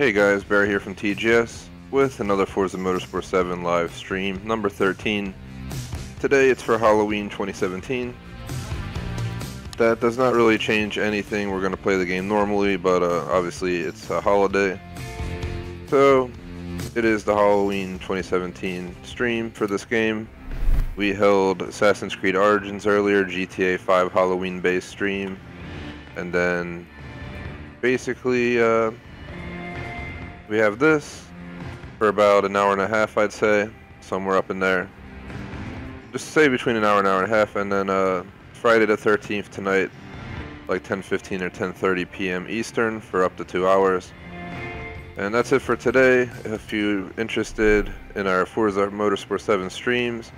Hey guys, Bear here from TGS with another Forza Motorsport 7 live stream, number 13. Today it's for Halloween 2017. That does not really change anything. We're going to play the game normally, but obviously it's a holiday. So it is the Halloween 2017 stream for this game. We held Assassin's Creed Origins earlier, GTA 5 Halloween based stream, and then basically we have this for about an hour and a half, I'd say, somewhere up in there. Just say between an hour and a half, and then Friday the 13th tonight, like 10:15 or 10:30 p.m. Eastern for up to 2 hours. And that's it for today. If you're interested in our Forza Motorsport 7 streams,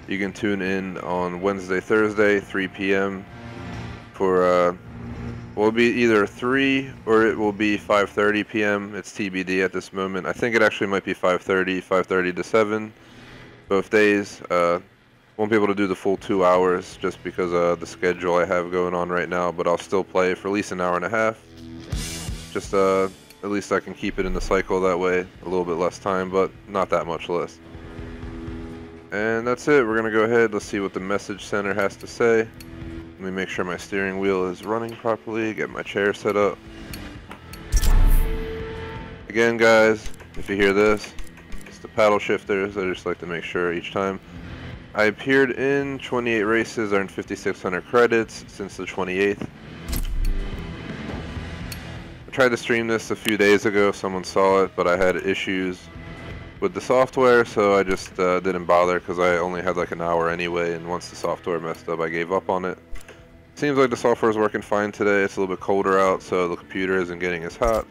you can tune in on Wednesday, Thursday, 3 p.m. for will be either 3 or it will be 5:30 p.m. It's TBD at this moment. I think it actually might be 5:30 to 7. Both days. Won't be able to do the full 2 hours just because of the schedule I have going on right now, but I'll still play for at least an hour and a half. Just at least I can keep it in the cycle that way. A little bit less time, but not that much less. And that's it. We're going to go ahead. Let's see what the message center has to say. Let me make sure my steering wheel is running properly, get my chair set up. Again guys, if you hear this, it's the paddle shifters. I just like to make sure each time. I appeared in 28 races, earned 5,600 credits since the 28th. I tried to stream this a few days ago, someone saw it, but I had issues with the software, so I just didn't bother because I only had like an hour anyway, and once the software messed up I gave up on it. Seems like the software is working fine today. It's a little bit colder out, so the computer isn't getting as hot.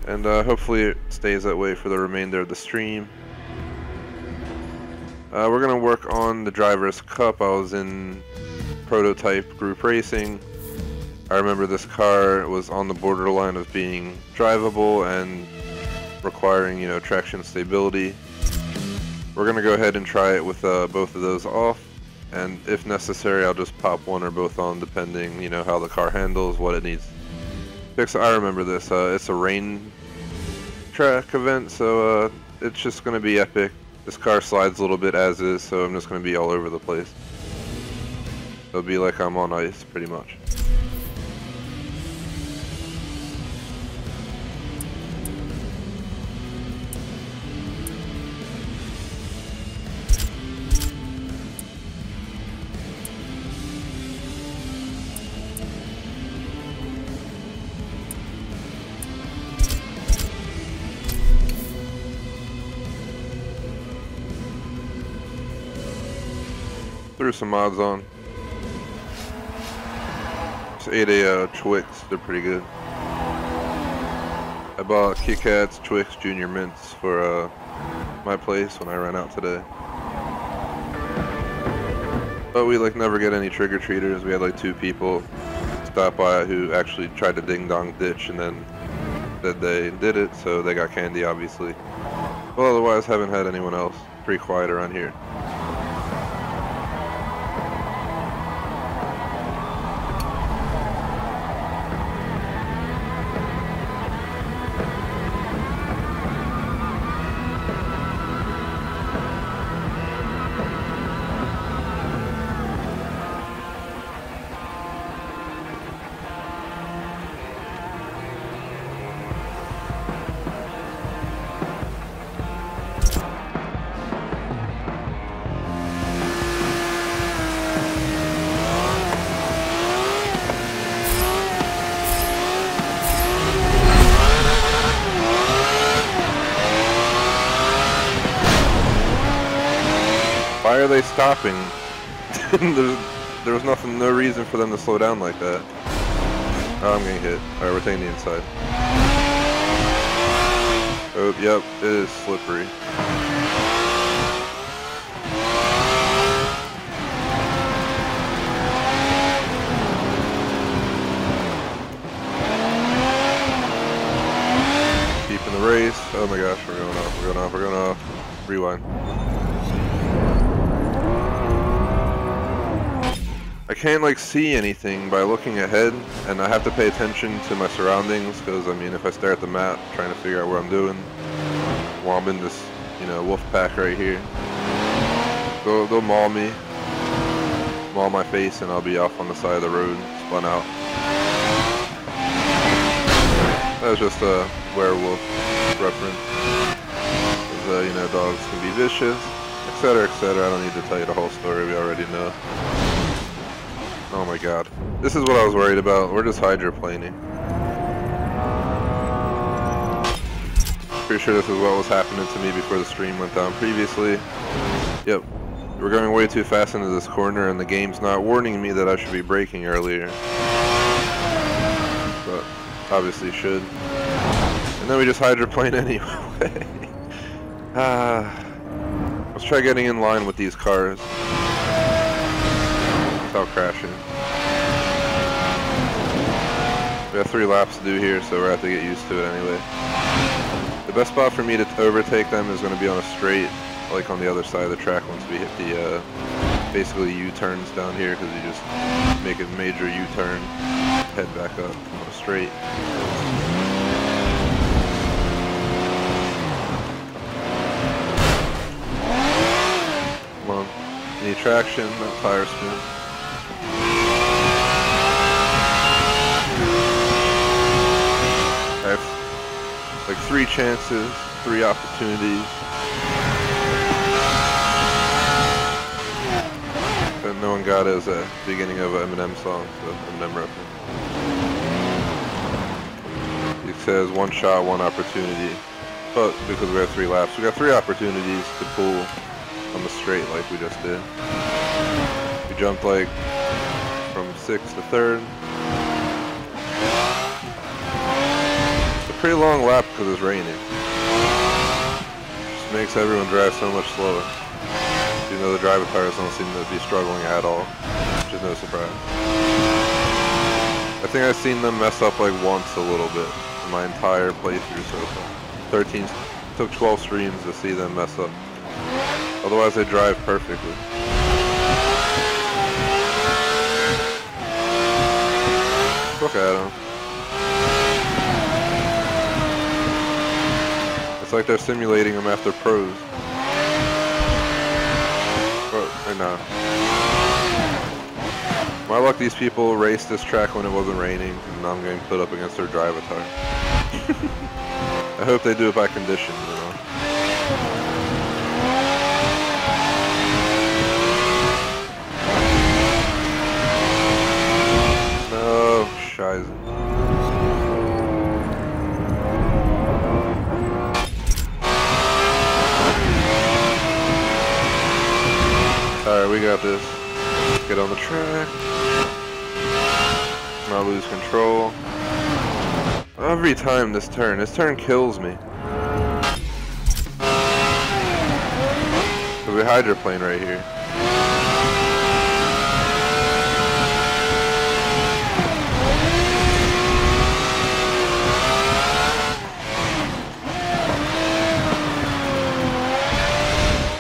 And hopefully it stays that way for the remainder of the stream. We're going to work on the Drivers' Cup. I was in prototype group racing. I remember this car was on the borderline of being drivable and requiring, traction stability. We're going to go ahead and try it with both of those off. And if necessary, I'll just pop one or both on depending, how the car handles, what it needs fix. I remember this. It's a rain track event, so it's just going to be epic. This car slides a little bit as is, so I'm just going to be all over the place. It'll be like I'm on ice, pretty much. Threw some mods on. Just ate a Twix, they're pretty good. I bought Kit Kats, Twix, Junior Mints for my place when I ran out today. But we never get any trick-or-treaters. We had 2 people stop by who actually tried to ding-dong ditch and then said they did it, so they got candy obviously. Well, otherwise haven't had anyone else. Pretty quiet around here. Why are they stopping? There was no reason for them to slow down like that. Oh, I'm getting hit. Alright, we're taking the inside. Oh, yep, it is slippery. Keeping the race. Oh my gosh, we're going off, we're going off, we're going off. Rewind. I can't like see anything by looking ahead, and I have to pay attention to my surroundings, because I mean if I stare at the map trying to figure out what I'm doing, well, I'm in this, you know, wolf pack right here. They'll maul me, maul my face, and I'll be off on the side of the road, spun out. That was just a werewolf reference. Because, you know, dogs can be vicious, etc., etc. I don't need to tell you the whole story, we already know. Oh my god. This is what I was worried about. We're just hydroplaning. Pretty sure this is what was happening to me before the stream went down previously. Yep. We're going way too fast into this corner and the game's not warning me that I should be braking earlier. But obviously should. And then we just hydroplane anyway. Let's try getting in line with these cars without crashing. We have 3 laps to do here, so we're going to have to get used to it anyway. The best spot for me to overtake them is going to be on a straight, like on the other side of the track once we hit the, basically U-turns down here, because you just make a major U-turn, head back up on a straight. Come on, need traction, not tire spin. I have like 3 chances, 3 opportunities. But no one got it as a beginning of an Eminem song, so Eminem reference. It says 1 shot, 1 opportunity. But because we have 3 laps, we got 3 opportunities to pull on the straight like we just did. We jumped like from 6th to 3rd. Pretty long lap because it's raining. Just makes everyone drive so much slower. Even though the driver tires don't seem to be struggling at all, which is no surprise. I think I've seen them mess up like once a little bit in my entire playthrough so far. 13 took 12 streams to see them mess up. Otherwise they drive perfectly. Look at them. It's like they're simulating them after pros. Or no. My luck, these people raced this track when it wasn't raining, and now I'm getting put up against their drive attire. I hope they do it by condition, you know. No, scheiße. Alright, we got this. Get on the track. Not lose control. Every time this turn kills me. Because we hydroplane right here.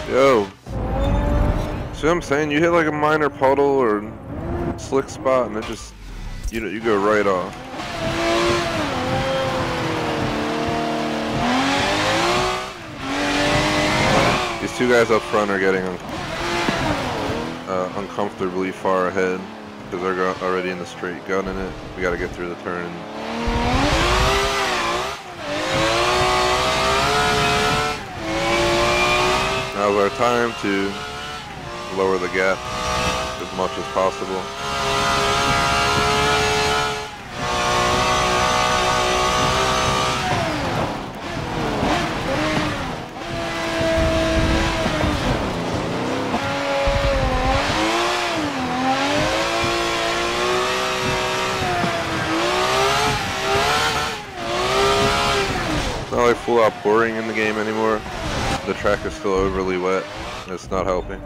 Yo. See what I'm saying? You hit like a minor puddle or slick spot and it just, you know, you go right off. These 2 guys up front are getting uncomfortably far ahead because they're already in the straight, gunning it. We gotta get through the turn. Now's our time to lower the gap as much as possible. It's not like full out pouring in the game anymore. The track is still overly wet. It's not helping.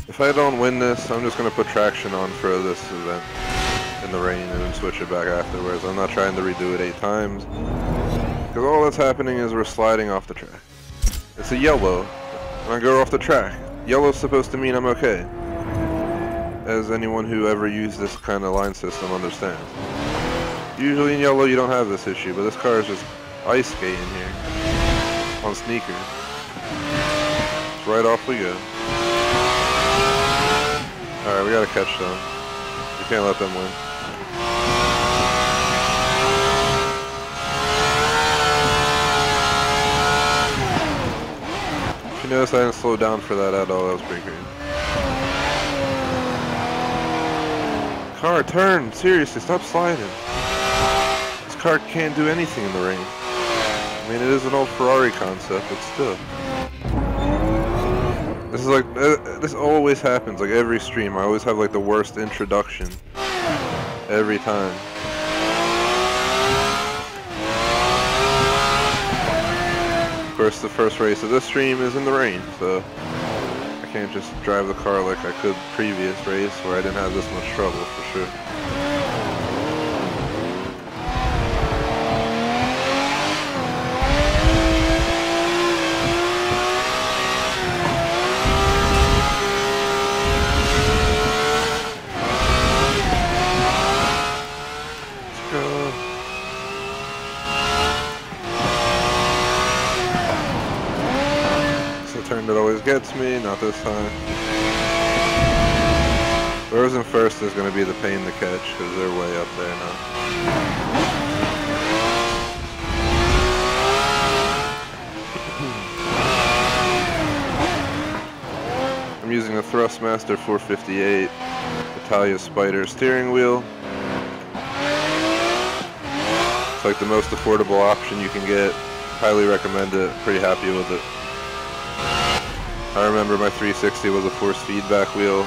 If I don't win this, I'm just going to put traction on for this event in the rain and then switch it back afterwards. I'm not trying to redo it 8 times. Because all that's happening is we're sliding off the track. It's a yellow. and I go off the track. Yellow's supposed to mean I'm okay, as anyone who ever used this kind of line system understands. Usually in yellow you don't have this issue, but this car is just ice skating here on sneakers. Right off we go. Alright, we gotta catch them. We can't let them win. If you notice I didn't slow down for that at all, that was pretty crazy. Car, turn! Seriously, stop sliding. This car can't do anything in the rain. I mean, it is an old Ferrari concept, but still. This is like, this always happens, like every stream. I always have like the worst introduction. Every time. Of course, the first race of this stream is in the rain, so I can't just drive the car like I could previous race where I didn't have this much trouble, for sure. Turn that always gets me, not this time. Whoever's in first is going to be the pain to catch because they're way up there now. I'm using a Thrustmaster 458 Italia Spider steering wheel. It's like the most affordable option you can get. Highly recommend it. Pretty happy with it. I remember my 360 was a force feedback wheel,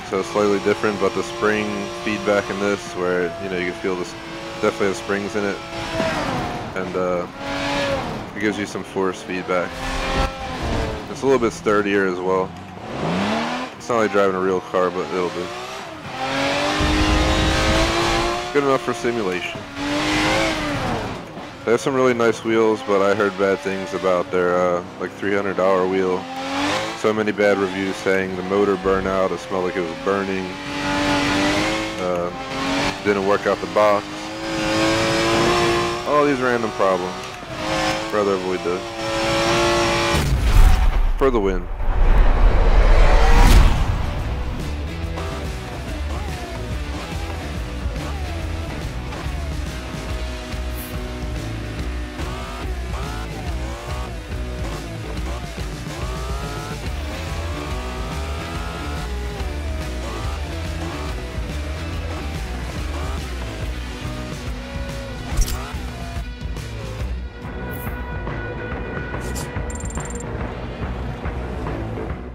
so it's slightly different, but the spring feedback in this, where you know you can feel this, definitely has springs in it, and it gives you some force feedback. It's a little bit sturdier as well. It's not like driving a real car, but it'll be good enough for simulation. They have some really nice wheels, but I heard bad things about their like $300 wheel. So many bad reviews saying the motor burned out, it smelled like it was burning, didn't work out the box. All these random problems. Rather avoid those. For the win.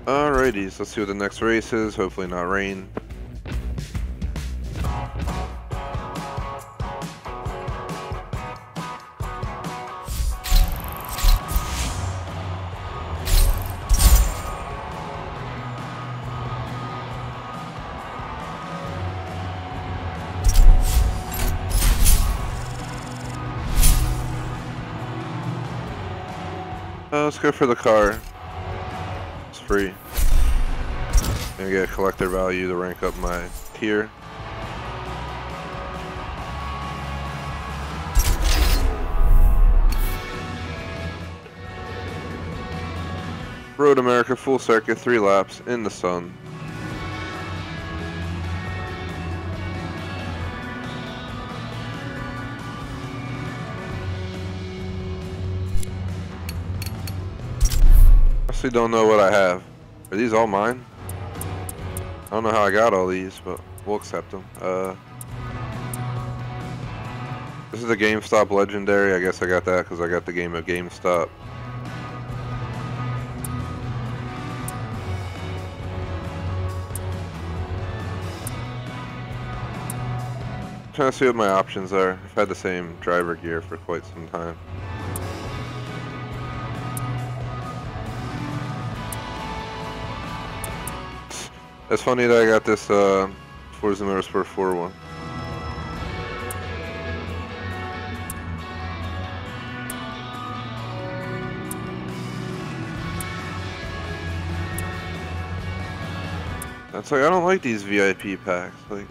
Alrighties, let's see what the next race is. Hopefully not rain. Let's go for the car. It's free. Gonna get a collector value to rank up my tier. Road America full circuit, 3 laps in the sun. Honestly don't know what I have. Are these all mine? I don't know how I got all these, but we'll accept them. This is a GameStop Legendary. I guess I got that because I got the game of GameStop. I'm trying to see what my options are. I've had the same driver gear for quite some time. It's funny that I got this Forza Motorsport 4 one. That's like, I don't like these VIP packs. Like,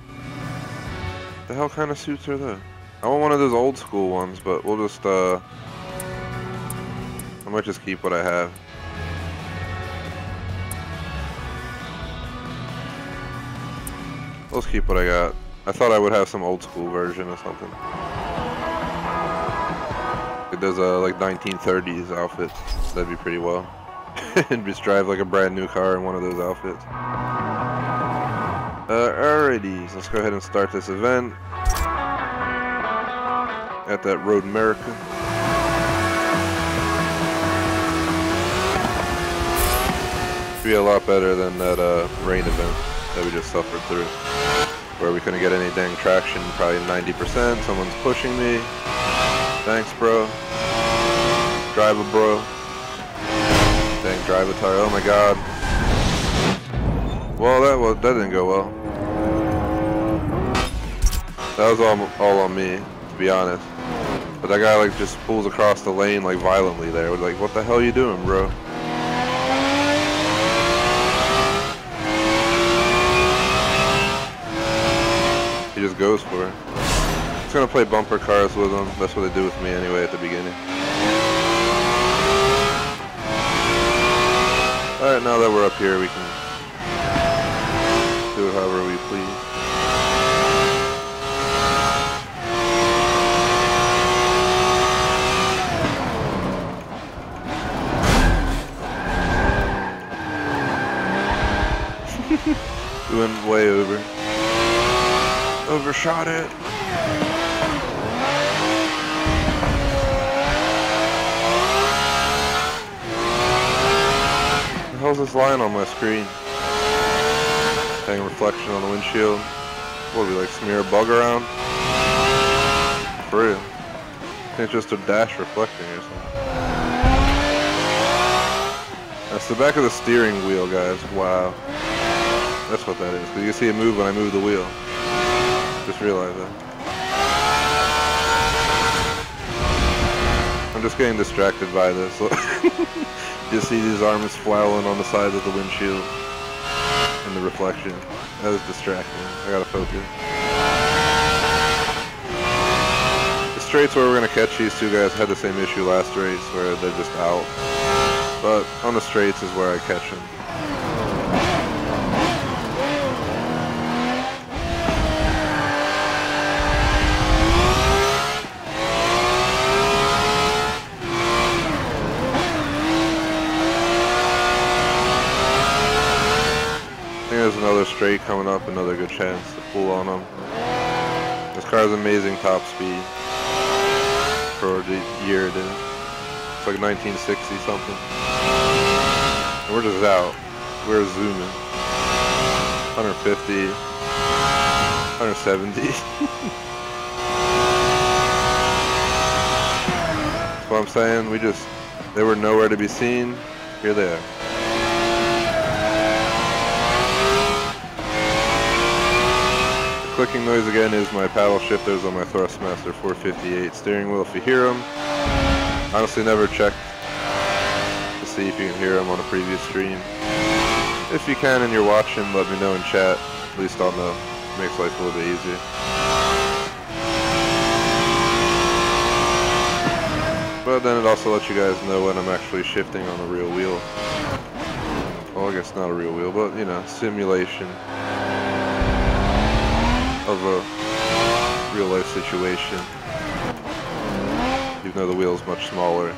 the hell kind of suits are those? I want one of those old school ones, but we'll just, I might just keep what I have. Let's keep what I got. I thought I would have some old school version or something. It does a like 1930s outfit. That'd be pretty well. And just drive like a brand new car in one of those outfits. Alrighty, so let's go ahead and start this event at that Road America. Should be a lot better than that rain event that we just suffered through, where we couldn't get any dang traction, probably 90%. Someone's pushing me. Thanks, bro. Drive a bro. Dang, drive a tire. Oh my god. Well, that didn't go well. That was all on me, to be honest. But that guy like just pulls across the lane like violently there. We're like, what the hell are you doing, bro? He just goes for it. He's gonna play bumper cars with him. That's what they do with me anyway at the beginning. Alright, now that we're up here, we can do it however we please. Went way over. Overshot it. What the hell's this line on my screen? Dang, reflection on the windshield. What, we like smear a bug around? For real. I think it's just a dash reflecting or something. That's the back of the steering wheel, guys. Wow. That's what that is. Because you can see it move when I move the wheel. Just realized that. I'm just getting distracted by this. You see these arms flailing on the sides of the windshield and the reflection. That is distracting. I gotta focus. The straights where we're gonna catch these two guys had the same issue last race where they're just out. But on the straights is where I catch them. There's another straight coming up, another good chance to pull on them. This car's amazing top speed for the year it is. It's like 1960 something. And we're just out. We're zooming. 150, 170. That's what I'm saying. They were nowhere to be seen. Here they are. Clicking noise again is my paddle shifters on my Thrustmaster 458 steering wheel if you hear them. Honestly never checked to see if you can hear them on a previous stream. If you can and you're watching, let me know in chat. At least I'll know. It makes life a little bit easier. But then it also lets you guys know when I'm actually shifting on a real wheel. Well, I guess not a real wheel, but you know, simulation of a real life situation, even though the wheel is much smaller.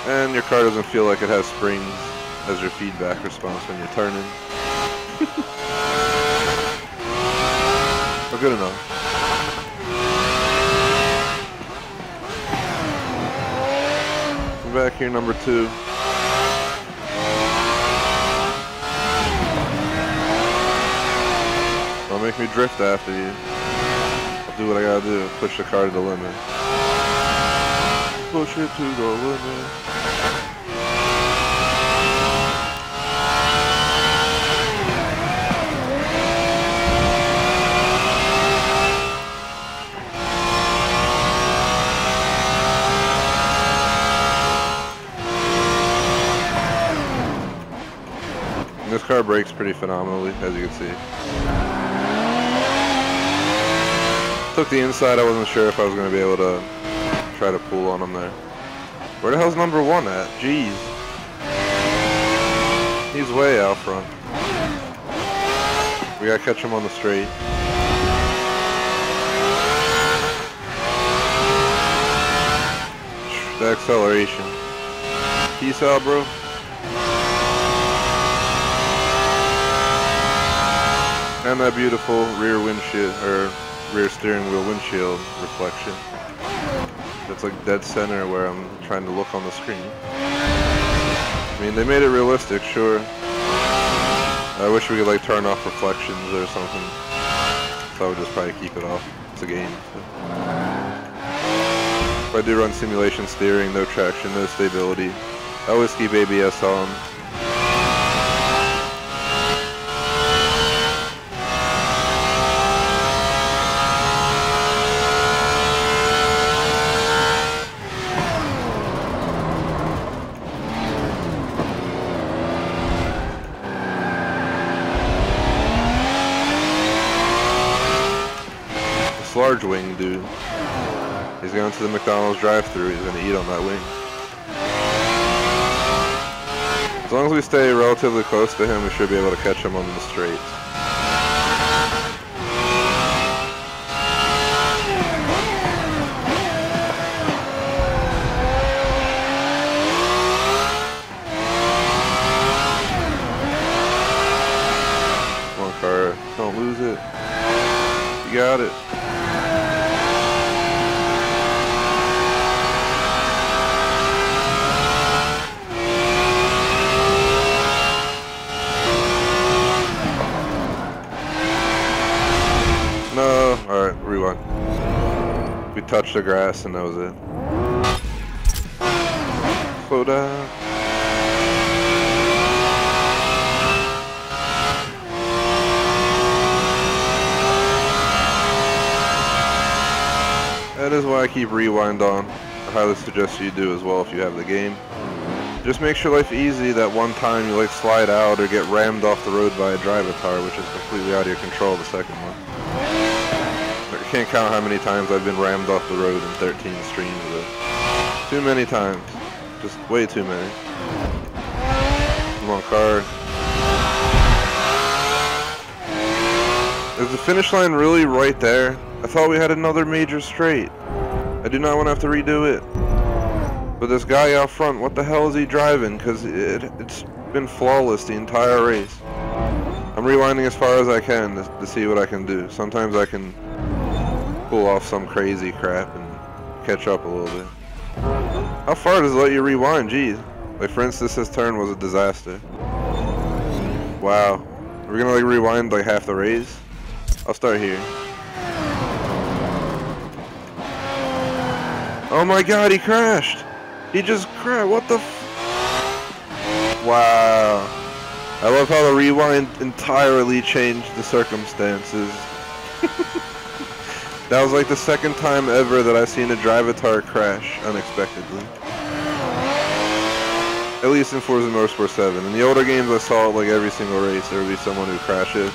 And your car doesn't feel like it has springs as your feedback response when you're turning. But good enough. Come back here, number 2. Don't make me drift after you. I'll do what I gotta do. Push the car to the limit. Push it to the limit. This car brakes pretty phenomenally, as you can see. Took the inside, I wasn't sure if I was going to be able to try to pull on him there. Where the hell's number 1 at? Jeez. He's way out front. We gotta catch him on the straight. The acceleration. Peace out, bro. And that beautiful rear windshield, or rear steering wheel windshield reflection. That's like dead center where I'm trying to look on the screen. I mean, they made it realistic, sure. I wish we could like turn off reflections or something. So I would just probably keep it off. It's a game. So. If I do run simulation steering, no traction, no stability. I always keep ABS on. Large wing dude. He's going to the McDonald's drive-thru. He's going to eat on that wing. As long as we stay relatively close to him, we should be able to catch him on the straights. Come on, car. Don't lose it. You got it. No, alright, rewind. We touched the grass and that was it. Slow down. That is why I keep rewind on. I highly suggest you do as well if you have the game. Just makes your life easy that one time you like slide out or get rammed off the road by a drive-a-tar, which is completely out of your control the second one. I can't count how many times I've been rammed off the road in 13 streams of it. Too many times. Just way too many. Come on, car. Is the finish line really right there? I thought we had another major straight. I do not want to have to redo it. But this guy out front, what the hell is he driving? Because it's been flawless the entire race. I'm rewinding as far as I can to see what I can do. Sometimes I can pull off some crazy crap and catch up a little bit. How far does it let you rewind? Jeez. Like for instance, this turn was a disaster. Wow. We're gonna like rewind like half the race? I'll start here. Oh my god, he crashed! He just crashed, what the f— Wow. I love how the rewind entirely changed the circumstances. That was like the second time ever that I've seen a drive-a-tar crash unexpectedly. At least in Forza Motorsport 7. In the older games I saw like every single race there would be someone who crashes.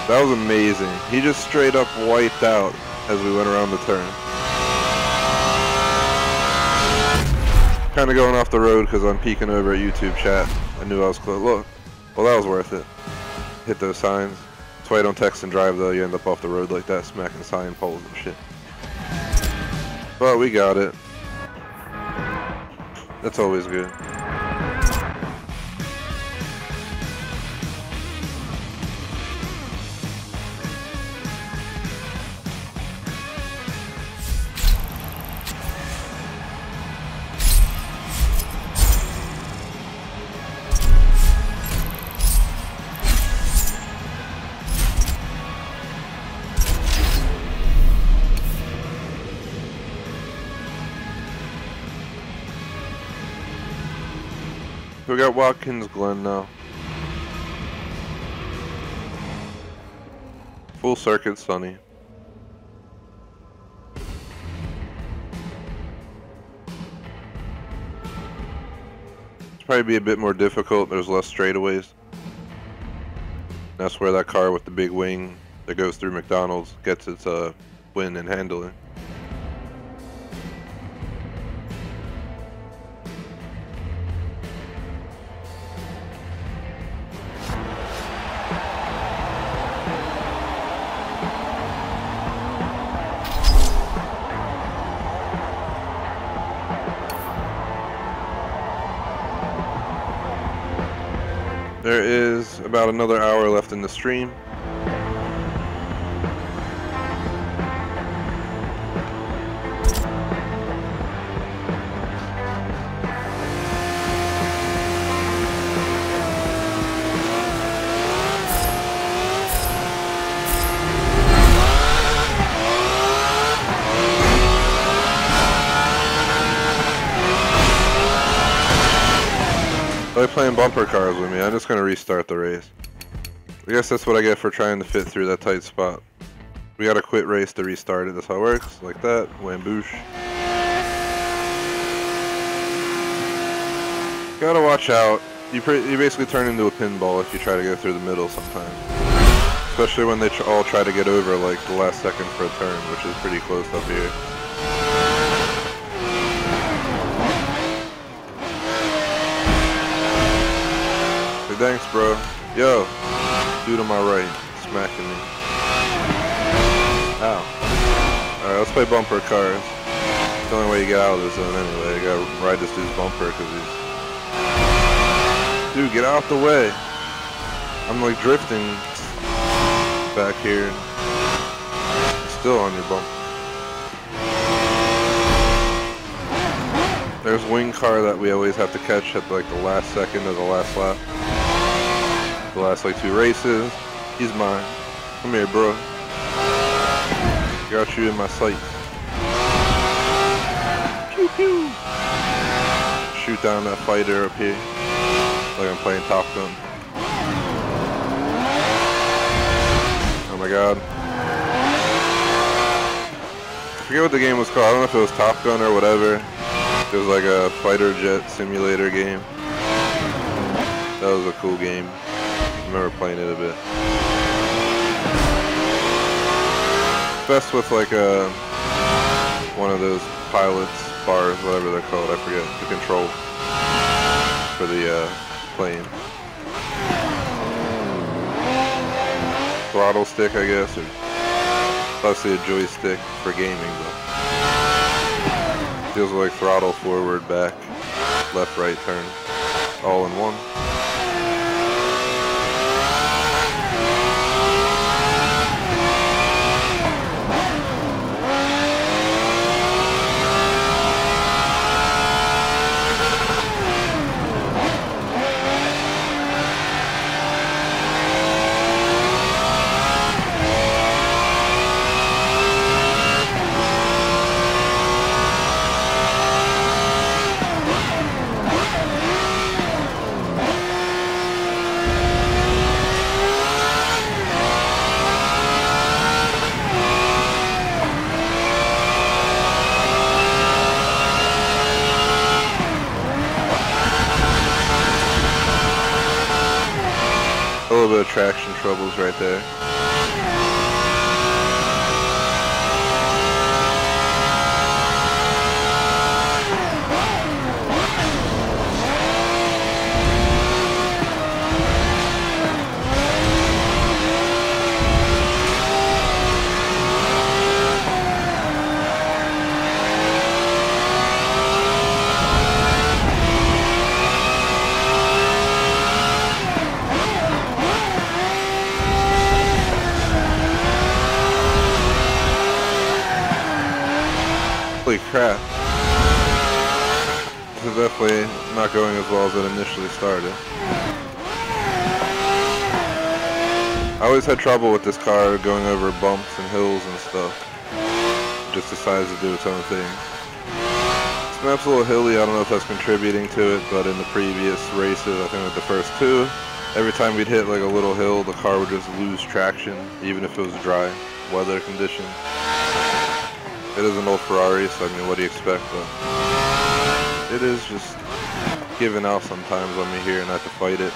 That was amazing. He just straight up wiped out as we went around the turn. Kind of going off the road because I'm peeking over at YouTube chat. I knew I was close. Look. Well, that was worth it. Hit those signs. That's why I don't text and drive though. You end up off the road like that, smacking sign poles and shit. But we got it. That's always good. We got Watkins Glen now. Full circuit sunny. It's probably be a bit more difficult, there's less straightaways. That's where that car with the big wing that goes through McDonald's gets its win in handling. There is about another hour left in the stream. They're playing bumper cars with me. I'm just gonna restart the race. I guess that's what I get for trying to fit through that tight spot. We gotta quit race to restart it. That's how it works. Like that. Whamboosh. Gotta watch out. You basically turn into a pinball if you try to go through the middle sometimes. Especially when they all try to get over like the last second for a turn, which is pretty close up here. Thanks, bro. Yo, dude on my right, smacking me. Ow. Alright, let's play bumper cars. It's the only way you get out of this zone anyway. You gotta ride this dude's bumper because he's... Dude, get out the way. I'm like drifting back here. Still on your bumper. There's wing car that we always have to catch at like the last second of the last lap. The last like 2 races. He's mine. Come here, bro. Got you in my sights. Pew pew. Shoot down that fighter up here. Like I'm playing Top Gun. Oh my god. I forget what the game was called. I don't know if it was Top Gun or whatever. It was like a fighter jet simulator game. That was a cool game. I remember playing it a bit. Best with like one of those pilots bars, whatever they're called, I forget, the control for the plane. Throttle stick, I guess, or possibly a joystick for gaming, but feels like throttle forward, back, left, right turn, all in one. A little bit of traction troubles right there. Holy crap. This is definitely not going as well as it initially started. I always had trouble with this car going over bumps and hills and stuff. It just decides to do its own thing. This map's a little hilly, I don't know if that's contributing to it, but in the previous races, I think with the first 2, every time we'd hit like a little hill, the car would just lose traction, even if it was dry weather conditions. It is an old Ferrari, so I mean, what do you expect? But it is just giving out sometimes on me here, and I have to fight it.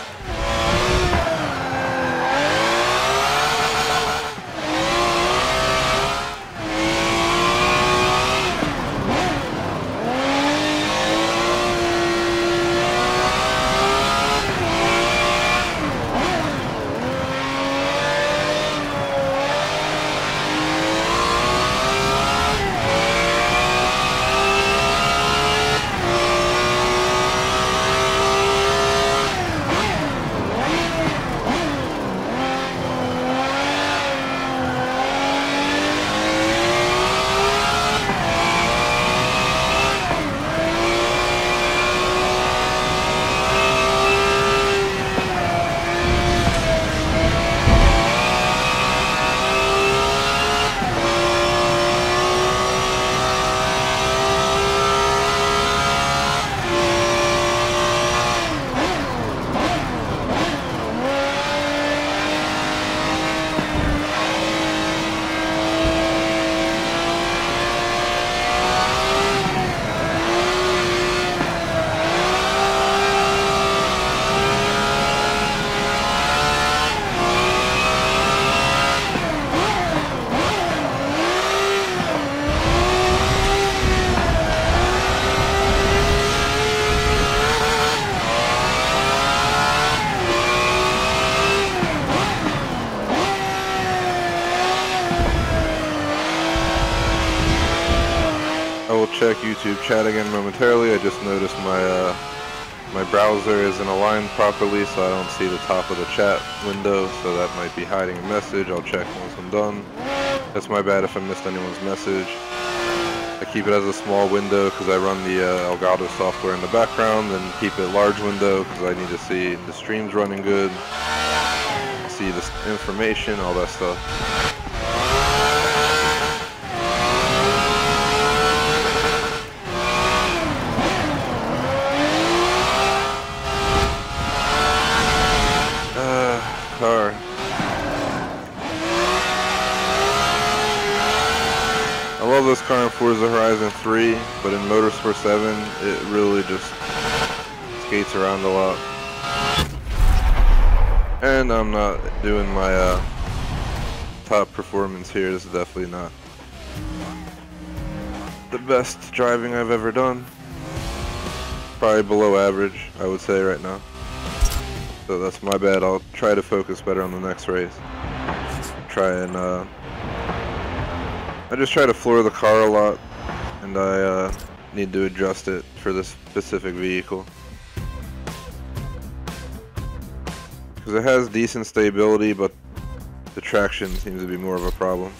check YouTube chat again momentarily. I just noticed my my browser isn't aligned properly, so I don't see the top of the chat window, so that might be hiding a message. I'll check once I'm done. That's my bad if I missed anyone's message. I keep it as a small window because I run the Elgato software in the background, and keep it large window because I need to see the stream's running good, see the information, all that stuff. Car. I love this car in Forza Horizon 3, but in Motorsport 7, it really just skates around a lot. And I'm not doing my top performance here. This is definitely not the best driving I've ever done. Probably below average, I would say right now. So that's my bad. I'll try to focus better on the next race. Try and I just try to floor the car a lot, and I need to adjust it for this specific vehicle. Because it has decent stability, but the traction seems to be more of a problem.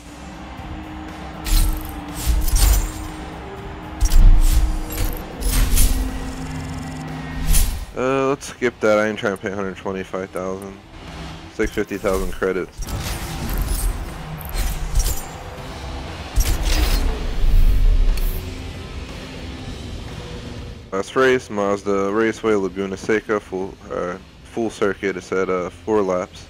Let's skip that. I ain't trying to pay 125,000. It's like 50,000 credits. Last race, Mazda Raceway, Laguna Seca, full circuit. It's at 4 laps.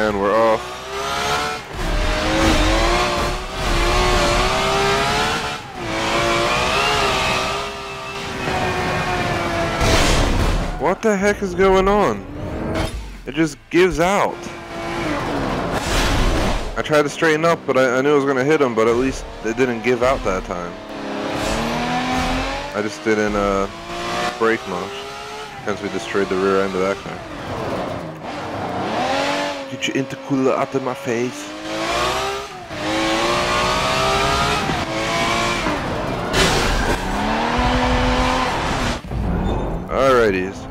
And we're off. What the heck is going on? It just gives out. I tried to straighten up, but I knew I was going to hit him, but at least it didn't give out that time. I just didn't brake much. Hence we destroyed the rear end of that car. Get your intercooler out of my face. Alrighties.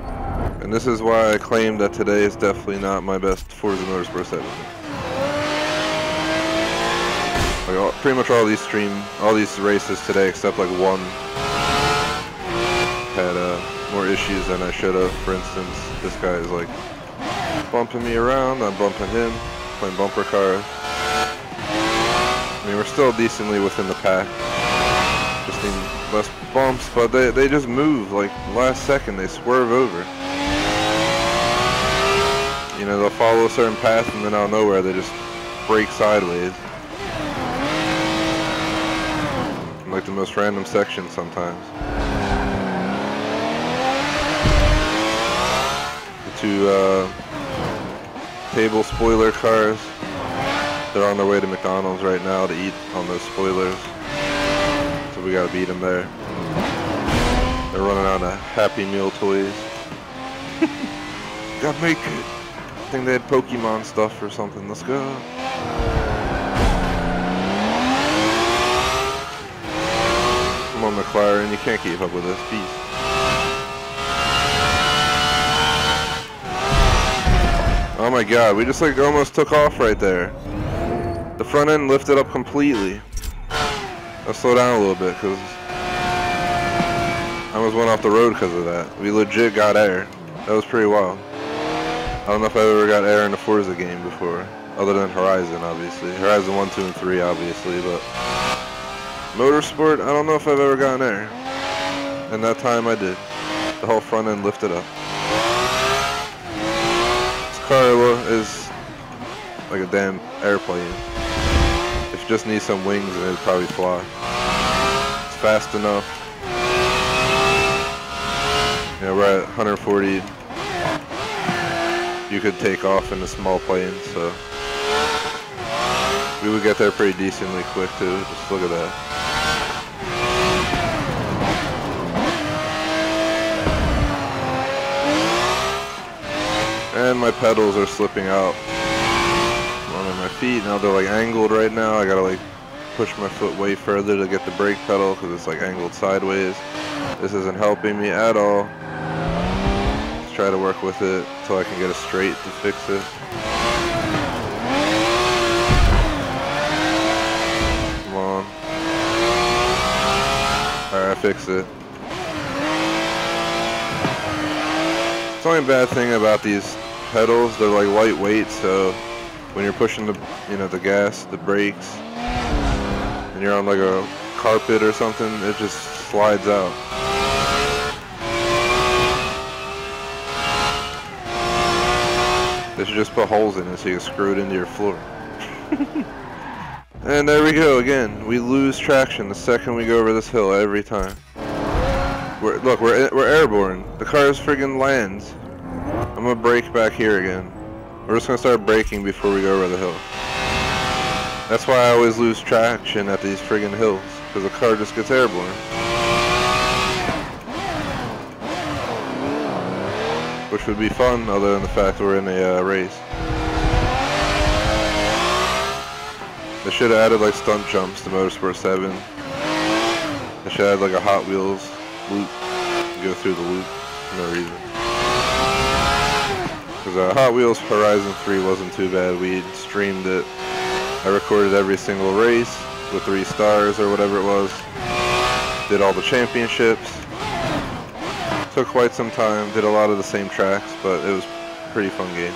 And this is why I claim that today is definitely not my best Forza Motorsport 7. Like pretty much all these races today except like one had more issues than I should have. For instance, this guy is like bumping me around, I'm bumping him, playing bumper cars. I mean, we're still decently within the pack. Just need less bumps, but they just move, like, last second, they swerve over. You know, they'll follow a certain path and then out of nowhere they just brake sideways. In, like, the most random sections sometimes. The two, table spoiler cars. They're on their way to McDonald's right now to eat on those spoilers. So we gotta beat them there. They're running out of Happy Meal toys. Gotta make it. I think they had Pokemon stuff or something. Let's go. Come on, McLaren. You can't keep up with this. Peace. Oh my god, we just like almost took off right there. The front end lifted up completely. I'll slow down a little bit because I almost went off the road because of that. We legit got air. That was pretty wild. I don't know if I ever got air in a Forza game before. other than Horizon, obviously. Horizon 1, 2, and 3, obviously, but Motorsport, I don't know if I've ever gotten there. And that time I did. The whole front end lifted up. This car is like a damn airplane. If you just need some wings, and it'd probably fly. It's fast enough. You know, we're at 140. You could take off in a small plane, so we would get there pretty decently quick too. Just look at that. And my pedals are slipping out on my feet. Now they're like angled right now. I gotta like push my foot way further to get the brake pedal because it's like angled sideways. This isn't helping me at all. Let's try to work with it until I can get it straight to fix it. Come on. Alright, I fixed it. It's the only bad thing about these pedals, they're like lightweight, so when you're pushing the, you know, the gas, the brakes, and you're on like a carpet or something, it just slides out. They should just put holes in it so you can screw it into your floor. And there we go again. We lose traction the second we go over this hill every time. Look, we're airborne. The car friggin' lands. I'm gonna brake back here again. We're just gonna start braking before we go over the hill. That's why I always lose traction at these friggin' hills, because the car just gets airborne. Which would be fun, other than the fact we're in a race. They should have added like stunt jumps to Motorsport 7. They should add like a Hot Wheels loop. Go through the loop for no reason. Because Hot Wheels Horizon 3 wasn't too bad. We streamed it. I recorded every single race with 3 stars or whatever it was. Did all the championships. Took quite some time. Did a lot of the same tracks, but it was a pretty fun game.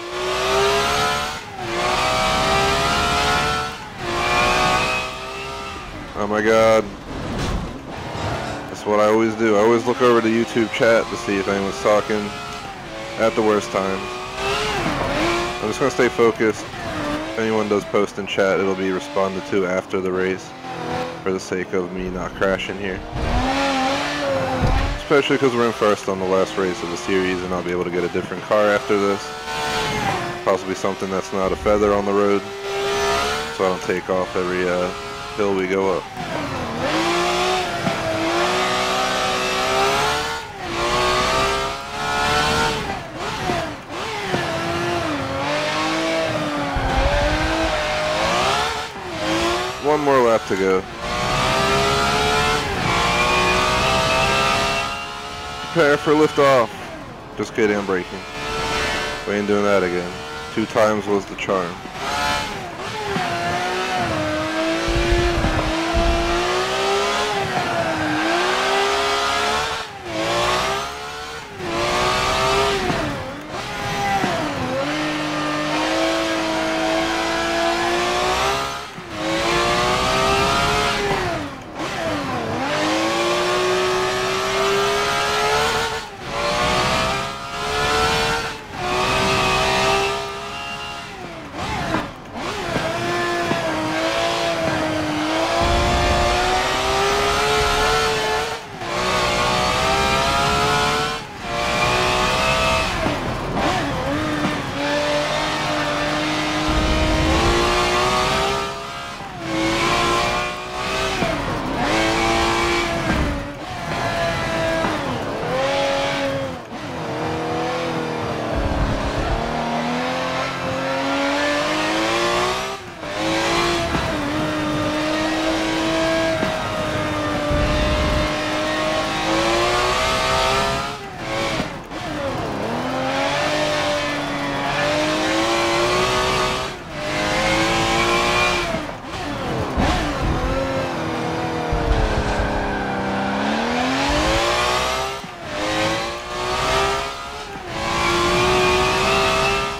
Oh my god. That's what I always do. I always look over the YouTube chat to see if anyone's talking at the worst times. I'm just going to stay focused. If anyone does post in chat, it'll be responded to after the race for the sake of me not crashing here. Especially because we're in first on the last race of the series and I'll be able to get a different car after this. Possibly something that's not a feather on the road, so I don't take off every hill we go up. One more lap to go. Prepare for liftoff. Just kidding, I'm braking. We ain't doing that again. 2 times was the charm.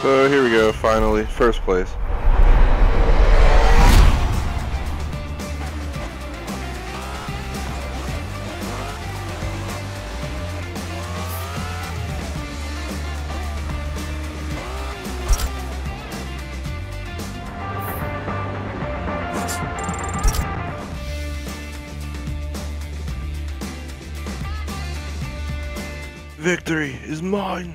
So here we go, finally, first place. Victory is mine.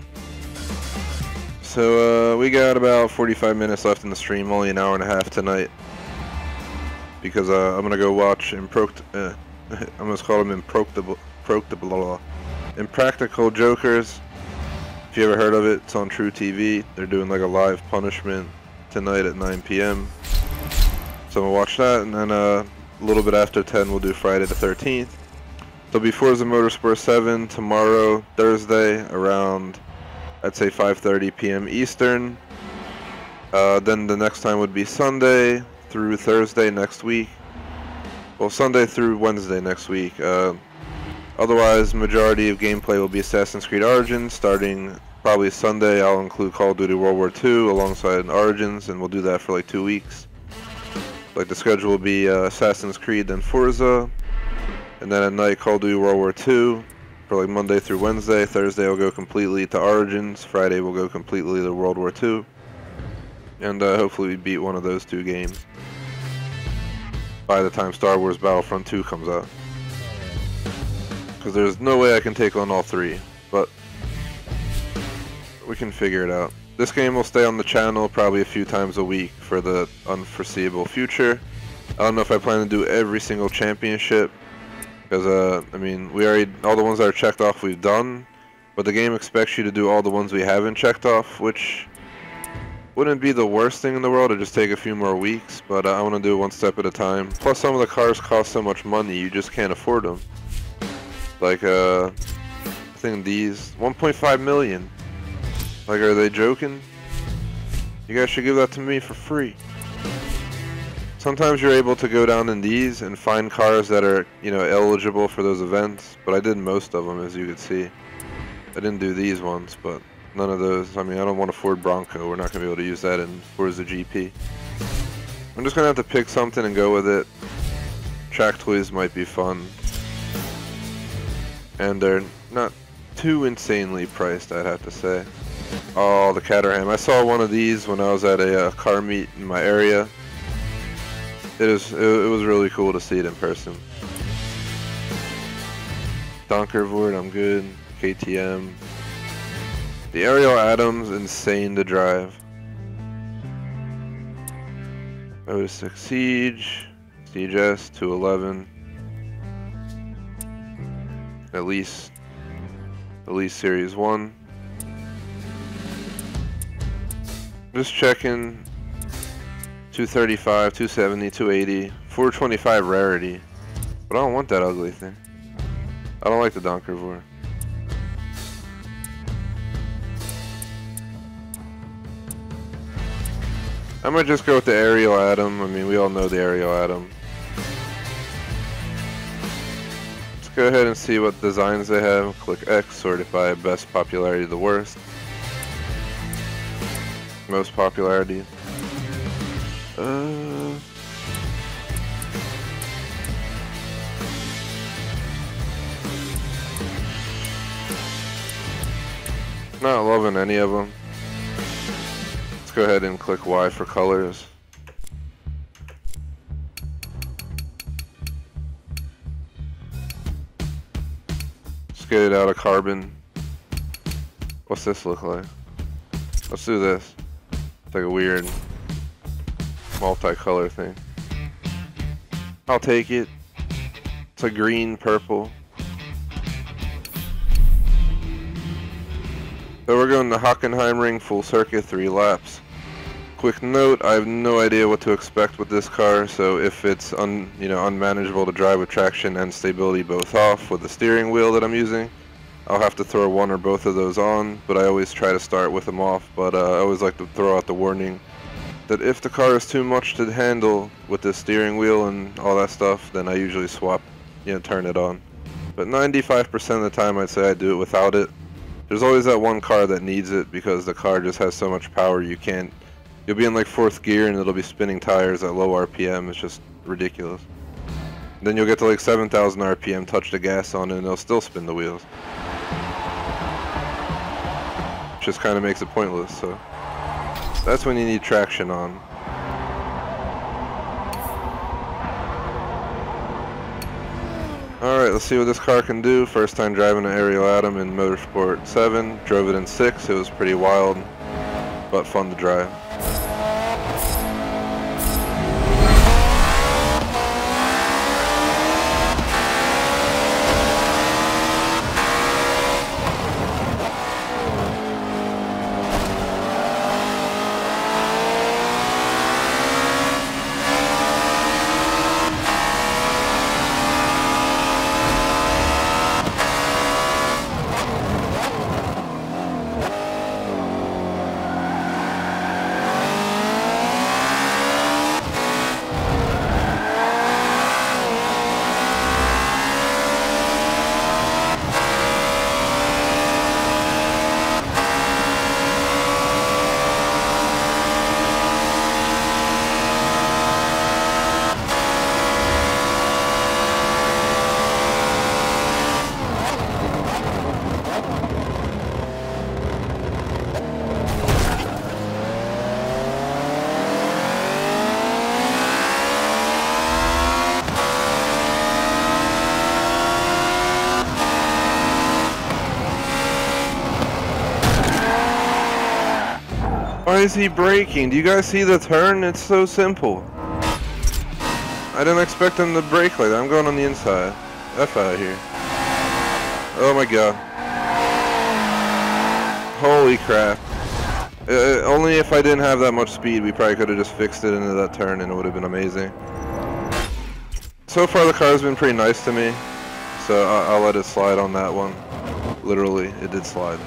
So we got about 45 minutes left in the stream, only an hour and a half tonight. Because I'm gonna go watch I'm gonna call them Impractical Jokers. If you ever heard of it, it's on True TV. They're doing like a live punishment tonight at 9 p.m. So I'm gonna watch that, and then a little bit after 10 we'll do Friday the 13th. There'll be Forza Motorsport 7 tomorrow, Thursday, around I'd say 5:30 p.m. Eastern. Then the next time would be Sunday through Thursday next week. Well, Sunday through Wednesday next week. Otherwise, majority of gameplay will be Assassin's Creed Origins. Starting probably Sunday, I'll include Call of Duty World War II alongside Origins, and we'll do that for like 2 weeks. Like the schedule will be Assassin's Creed, then Forza, and then at night Call of Duty World War II for like Monday through Wednesday. Thursday I'll go completely to Origins. Friday we'll go completely to World War II, and hopefully we beat one of those 2 games by the time Star Wars Battlefront 2 comes out. Because there's no way I can take on all 3, but we can figure it out. This game will stay on the channel probably a few times a week for the unforeseeable future. I don't know if I plan to do every single championship, because I mean, we already, all the ones that are checked off we've done, but the game expects you to do all the ones we haven't checked off, which wouldn't be the worst thing in the world. It'd just take a few more weeks, but I want to do it one step at a time. Plus some of the cars cost so much money you just can't afford them. Like I think these 1.5 million. Like, are they joking? You guys should give that to me for free. Sometimes you're able to go down in these and find cars that are, you know, eligible for those events, but I did most of them, as you could see. I didn't do these ones, but none of those. I mean, I don't want a Ford Bronco. We're not going to be able to use that in Forza GP. I'm just going to have to pick something and go with it. Track toys might be fun. And they're not too insanely priced, I'd have to say. Oh, the Caterham. I saw one of these when I was at a car meet in my area. It was really cool to see it in person. Donkervoort, I'm good. KTM. The Ariel Adams, insane to drive. 06 Siege, Siege S 211. At least Series 1. Just checking. 235, 270, 280, 425 rarity. But I don't want that ugly thing. I don't like the Donkervoort. I might just go with the Ariel Atom. I mean, we all know the Ariel Atom. Let's go ahead and see what designs they have. Click X, sort it by best popularity to the worst. Most popularity. Not loving any of them. Let's go ahead and click Y for colors. Let's get it out of carbon. What's this look like? Let's do this. It's like a weird multicolor thing. I'll take it. It's a green, purple. So we're going to Hockenheimring full circuit, 3 laps. Quick note, I have no idea what to expect with this car, so if it's unmanageable to drive with traction and stability both off with the steering wheel that I'm using, I'll have to throw one or both of those on, but I always try to start with them off. But I always like to throw out the warning that if the car is too much to handle with the steering wheel and all that stuff, then I usually swap, turn it on. But 95% of the time I'd say I do it without it. There's always that one car that needs it because the car just has so much power you'll be in like 4th gear and it'll be spinning tires at low RPM. It's just ridiculous. Then you'll get to like 7,000 RPM, touch the gas on it, and it'll still spin the wheels. Just kind of makes it pointless, so that's when you need traction on. Alright, let's see what this car can do. First time driving an Aerial Atom in Motorsport 7. Drove it in 6. It was pretty wild, but fun to drive. Why is he braking? Do you guys see the turn? It's so simple. I didn't expect him to brake like that. I'm going on the inside. F out of here. Oh my god. Holy crap. Only if I didn't have that much speed, we probably could have just fixed it into that turn and it would have been amazing. So far the car's been pretty nice to me, so I'll let it slide on that one. Literally, it did slide.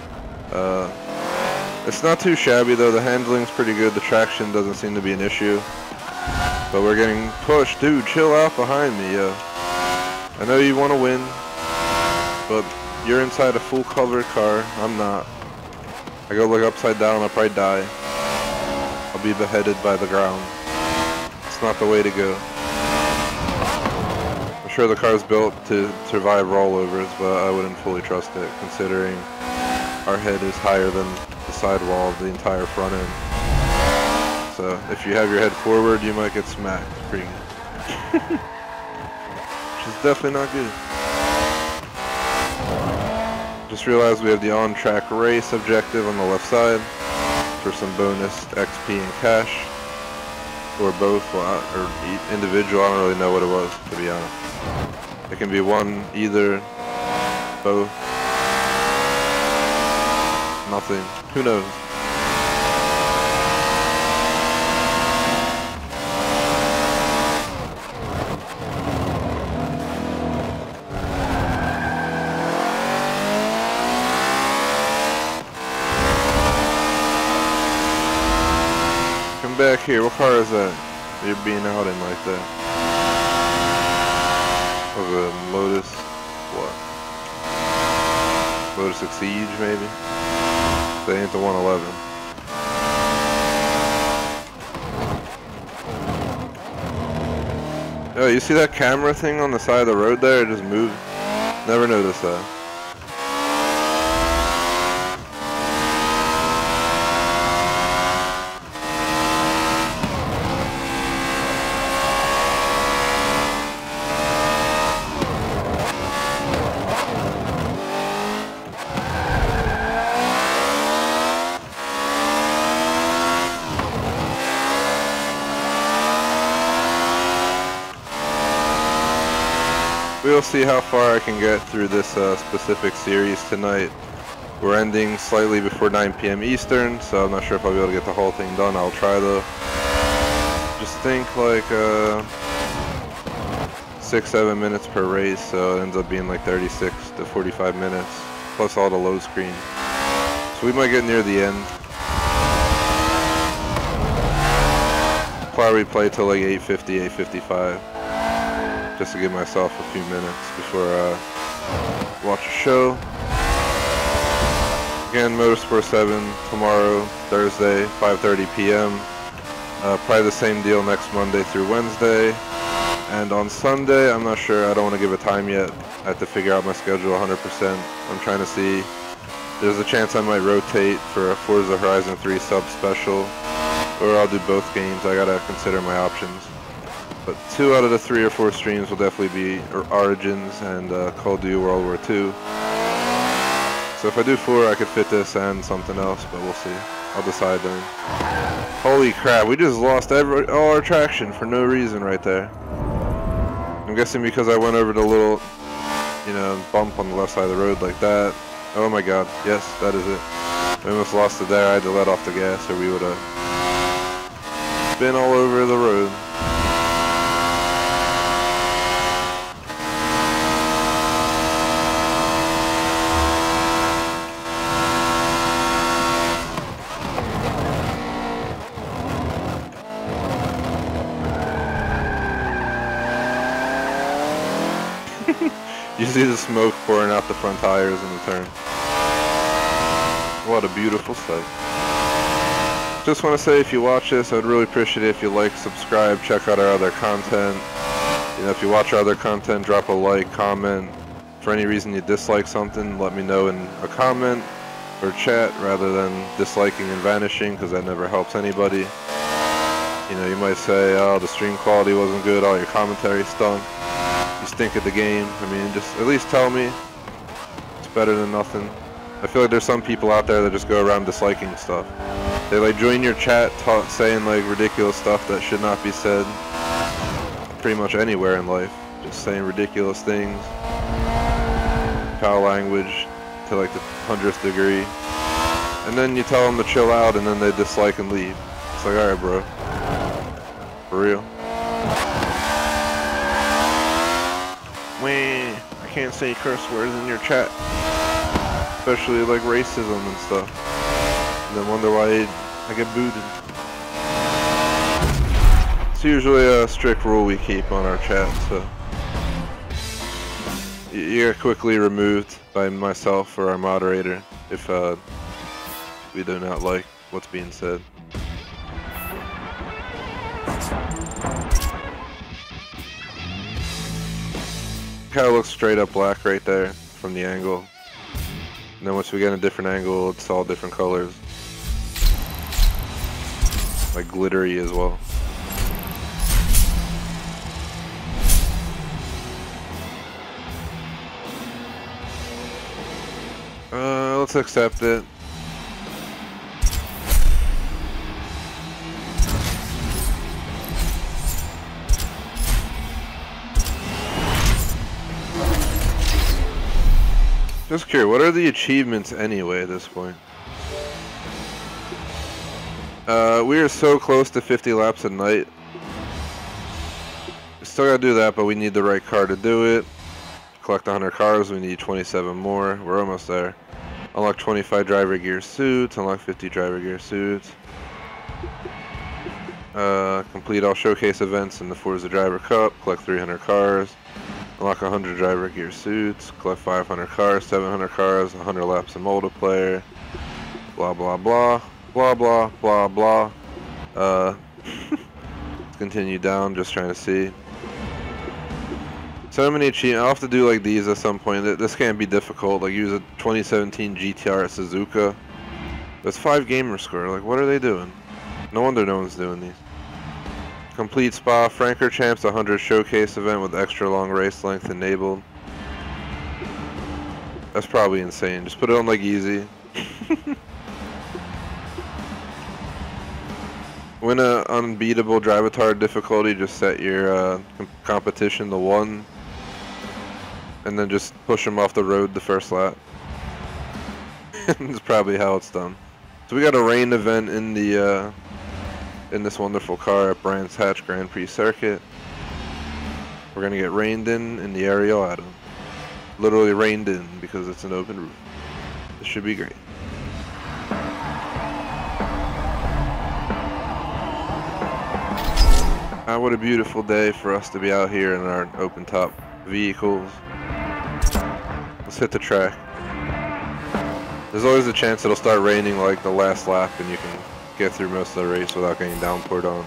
It's not too shabby though, the handling's pretty good, the traction doesn't seem to be an issue. But we're getting pushed. Dude, chill out behind me, yo. I know you want to win, but you're inside a full covered car, I'm not. I go look upside down, I'll probably die. I'll be beheaded by the ground. It's not the way to go. I'm sure the car's built to survive rollovers, but I wouldn't fully trust it, considering our head is higher than the sidewall of the entire front end. So if you have your head forward, you might get smacked pretty good. Which is definitely not good. Just realized we have the on-track race objective on the left side for some bonus XP and cash. Or both, or individual, I don't really know what it was, to be honest. It can be one, either, both. Nothing. Who knows? Come back here. What car is that? You're being out in like that. Of a Lotus. What? Lotus XIII, maybe? They ain't the 111. Oh, you see that camera thing on the side of the road there? It just moved. Never noticed that. We'll see how far I can get through this specific series tonight. We're ending slightly before 9 p.m. Eastern, so I'm not sure if I'll be able to get the whole thing done. I'll try though. Just think like 6-7 minutes per race, so it ends up being like 36 to 45 minutes, plus all the load screen. So we might get near the end. Probably play till like 8:50, 8:55. Just to give myself a few minutes before I watch a show. Again, Motorsport 7 tomorrow, Thursday, 5:30 p.m. Probably the same deal next Monday through Wednesday. And on Sunday, I'm not sure, I don't want to give a time yet. I have to figure out my schedule 100%. I'm trying to see, there's a chance I might rotate for a Forza Horizon 3 sub special, or I'll do both games. I gotta consider my options. But 2 out of the 3 or 4 streams will definitely be Origins and Call of Duty World War II. So if I do 4, I could fit this and something else, but we'll see. I'll decide then. Holy crap, we just lost all our traction for no reason right there. I'm guessing because I went over the little, you know, bump on the left side of the road like that. Oh my god, yes, that is it. We almost lost it there. I had to let off the gas or we would have been all over the road. You see the smoke pouring out the front tires in the turn. What a beautiful sight. Just want to say, if you watch this, I'd really appreciate it if you like, subscribe, check out our other content. You know, if you watch our other content, drop a like, comment. For any reason you dislike something, let me know in a comment or chat rather than disliking and vanishing, because that never helps anybody. You know, you might say, oh, the stream quality wasn't good, all your commentary stunk. You stink at the game. I mean, just at least tell me. It's better than nothing. I feel like there's some people out there that just go around disliking stuff. They like join your chat saying like ridiculous stuff that should not be said pretty much anywhere in life. Just saying ridiculous things. Foul language to like the 100th degree. And then you tell them to chill out and then they dislike and leave. It's like, alright bro. For real. Wah, I can't say curse words in your chat. Especially like racism and stuff. And then wonder why I get booted. It's usually a strict rule we keep on our chat, so you get quickly removed by myself or our moderator if we do not like what's being said. Kind of looks straight up black right there from the angle. And then once we get a different angle, it's all different colors. Like glittery as well. Let's accept it. Just curious, what are the achievements anyway at this point? We are so close to 50 laps a night. We still gotta do that, but we need the right car to do it. Collect 100 cars, we need 27 more. We're almost there. Unlock 25 driver gear suits, unlock 50 driver gear suits. Complete all showcase events in the Forza Driver Cup, collect 300 cars. Unlock 100 driver gear suits, collect 500 cars, 700 cars, 100 laps in multiplayer, blah blah blah, blah blah blah blah. Let's continue down, just trying to see. So many achievements. I'll have to do like these at some point. This can't be difficult. Like use a 2017 GTR at Suzuka. There's 5 gamer score. Like what are they doing? No wonder no one's doing these. Complete Spa Franker Champs 100 showcase event with extra long race length enabled. That's probably insane. Just put it on like easy. Win a unbeatable Drivatar difficulty. Just set your competition to 1, and then just push them off the road the first lap. That's probably how it's done. So we got a rain event in the in this wonderful car at Brands Hatch Grand Prix Circuit. We're gonna get rained in the Ariel Atom. Literally rained in because it's an open roof. This should be great. What a beautiful day for us to be out here in our open top vehicles. Let's hit the track. There's always a chance it'll start raining like the last lap and you can get through most of the race without getting downpoured on.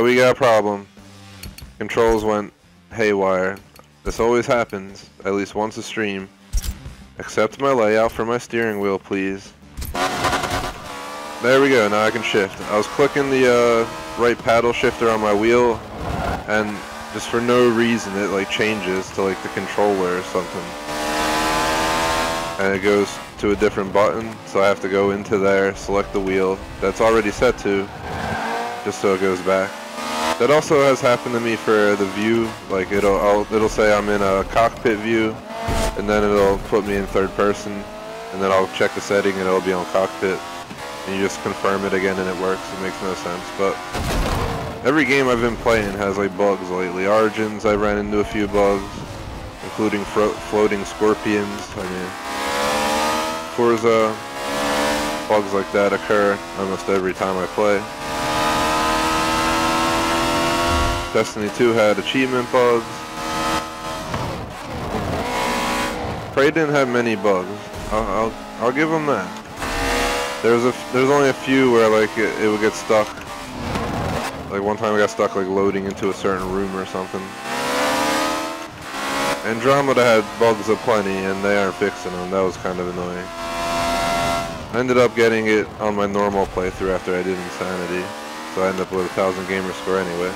We got a problem. Controls went haywire. This always happens, at least once a stream. Accept my layout for my steering wheel, please. There we go, now I can shift. I was clicking the right paddle shifter on my wheel, and just for no reason it like changes to like the controller or something. And it goes to a different button, so I have to go into there, select the wheel that's already set to, just so it goes back. That also has happened to me for the view, like it'll say I'm in a cockpit view, and then it'll put me in third person, and then I'll check the setting and it'll be on cockpit. And you just confirm it again and it works. It makes no sense, but every game I've been playing has like bugs lately. Origins, I ran into a few bugs, including floating scorpions. I mean, Forza, bugs like that occur almost every time I play. Destiny 2 had achievement bugs. Prey didn't have many bugs. I'll give them that. There's only a few where like it would get stuck. Like one time I got stuck like loading into a certain room or something. Andromeda had bugs aplenty and they aren't fixing them. That was kind of annoying. I ended up getting it on my normal playthrough after I did Insanity, so I ended up with 1,000 gamer score anyway.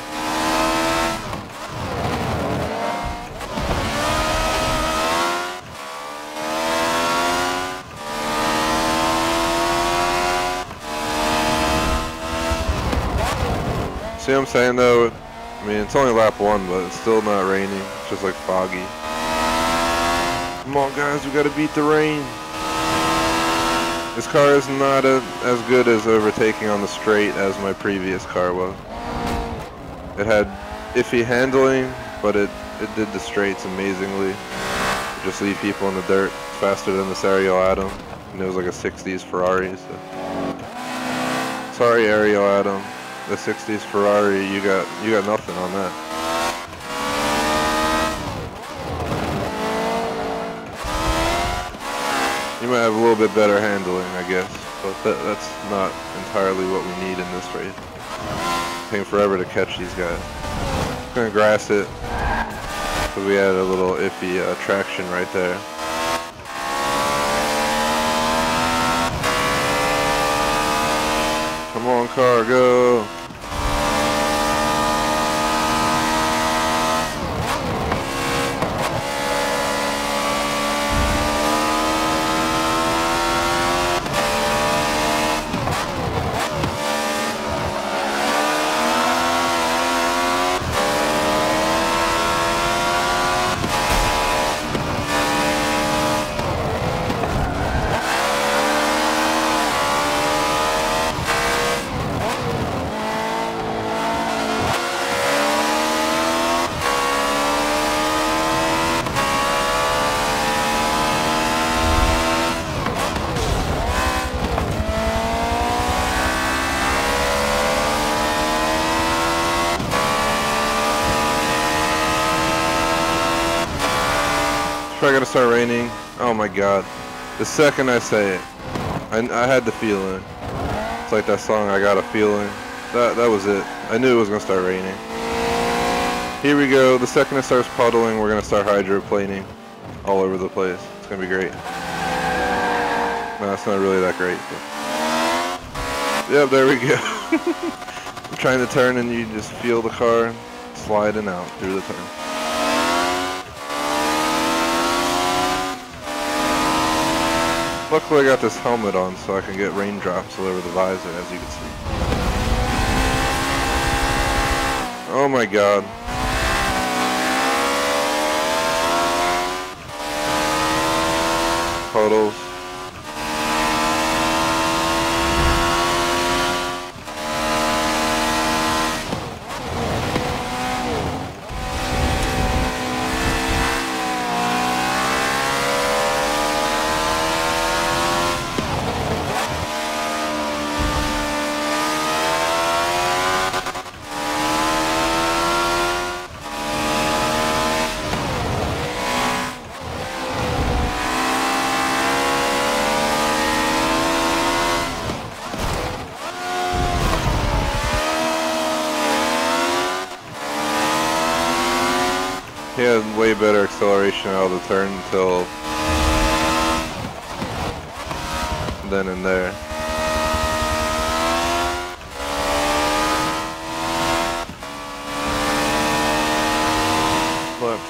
See what I'm saying though? I mean, it's only lap 1, but it's still not raining. It's just like foggy. Come on guys, we gotta beat the rain. This car is not as good as overtaking on the straight as my previous car was. It had iffy handling, but it did the straights amazingly. It just leave people in the dirt faster than the Ariel Atom. And it was like a 60s Ferrari, so. Sorry Ariel Atom. The 60s Ferrari, you got nothing on that. You might have a little bit better handling, I guess, but that's not entirely what we need in this race. It's taking forever to catch these guys. I'm gonna grass it, because we had a little iffy traction right there. Come on, car, go! It's probably gonna start raining. Oh my god. The second I say it, I had the feeling. It's like that song, I Got a Feeling. That was it. I knew it was gonna start raining. Here we go. The second it starts puddling, we're gonna start hydroplaning all over the place. It's gonna be great. No, it's not really that great. But... Yep, there we go. I'm trying to turn and you just feel the car sliding out through the turn. Luckily I got this helmet on so I can get raindrops all over the visor, as you can see. Oh my god. Puddles. He had way better acceleration out of the turn until then and there.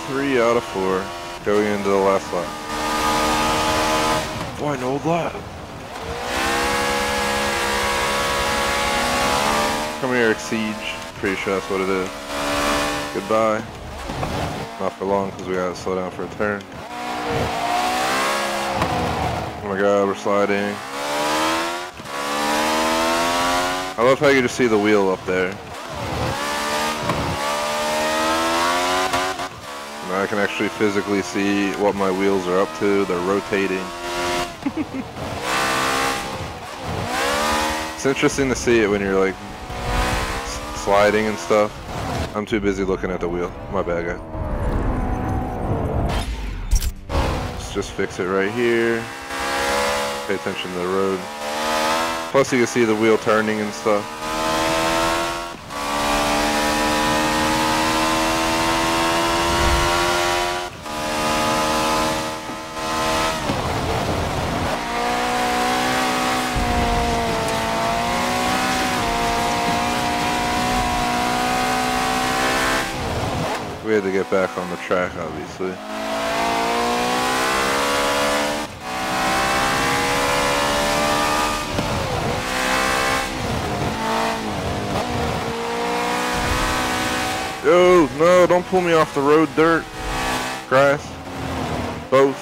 3 out of 4 going into the last lap. Oh, I know that. Come here, XIII. Pretty sure that's what it is. Goodbye. Not for long because we gotta slow down for a turn. Oh my god, we're sliding. I love how you just see the wheel up there. And I can actually physically see what my wheels are up to. They're rotating. It's interesting to see it when you're like sliding and stuff. I'm too busy looking at the wheel. My bad, guy. Let's just fix it right here. Pay attention to the road. Plus you can see the wheel turning and stuff. We had to get back on the track, obviously. Yo, no, don't pull me off the road, dirt, grass, both.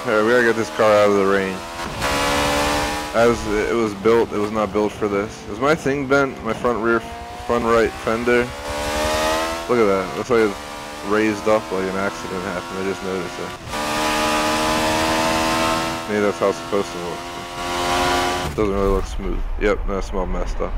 Alright, we gotta get this car out of the rain. As it was built, it was not built for this. Is my thing bent? My front right fender? Look at that. Looks like it's raised up like an accident happened. I just noticed it. Maybe that's how it's supposed to look. It doesn't really look smooth. Yep, that's all messed up.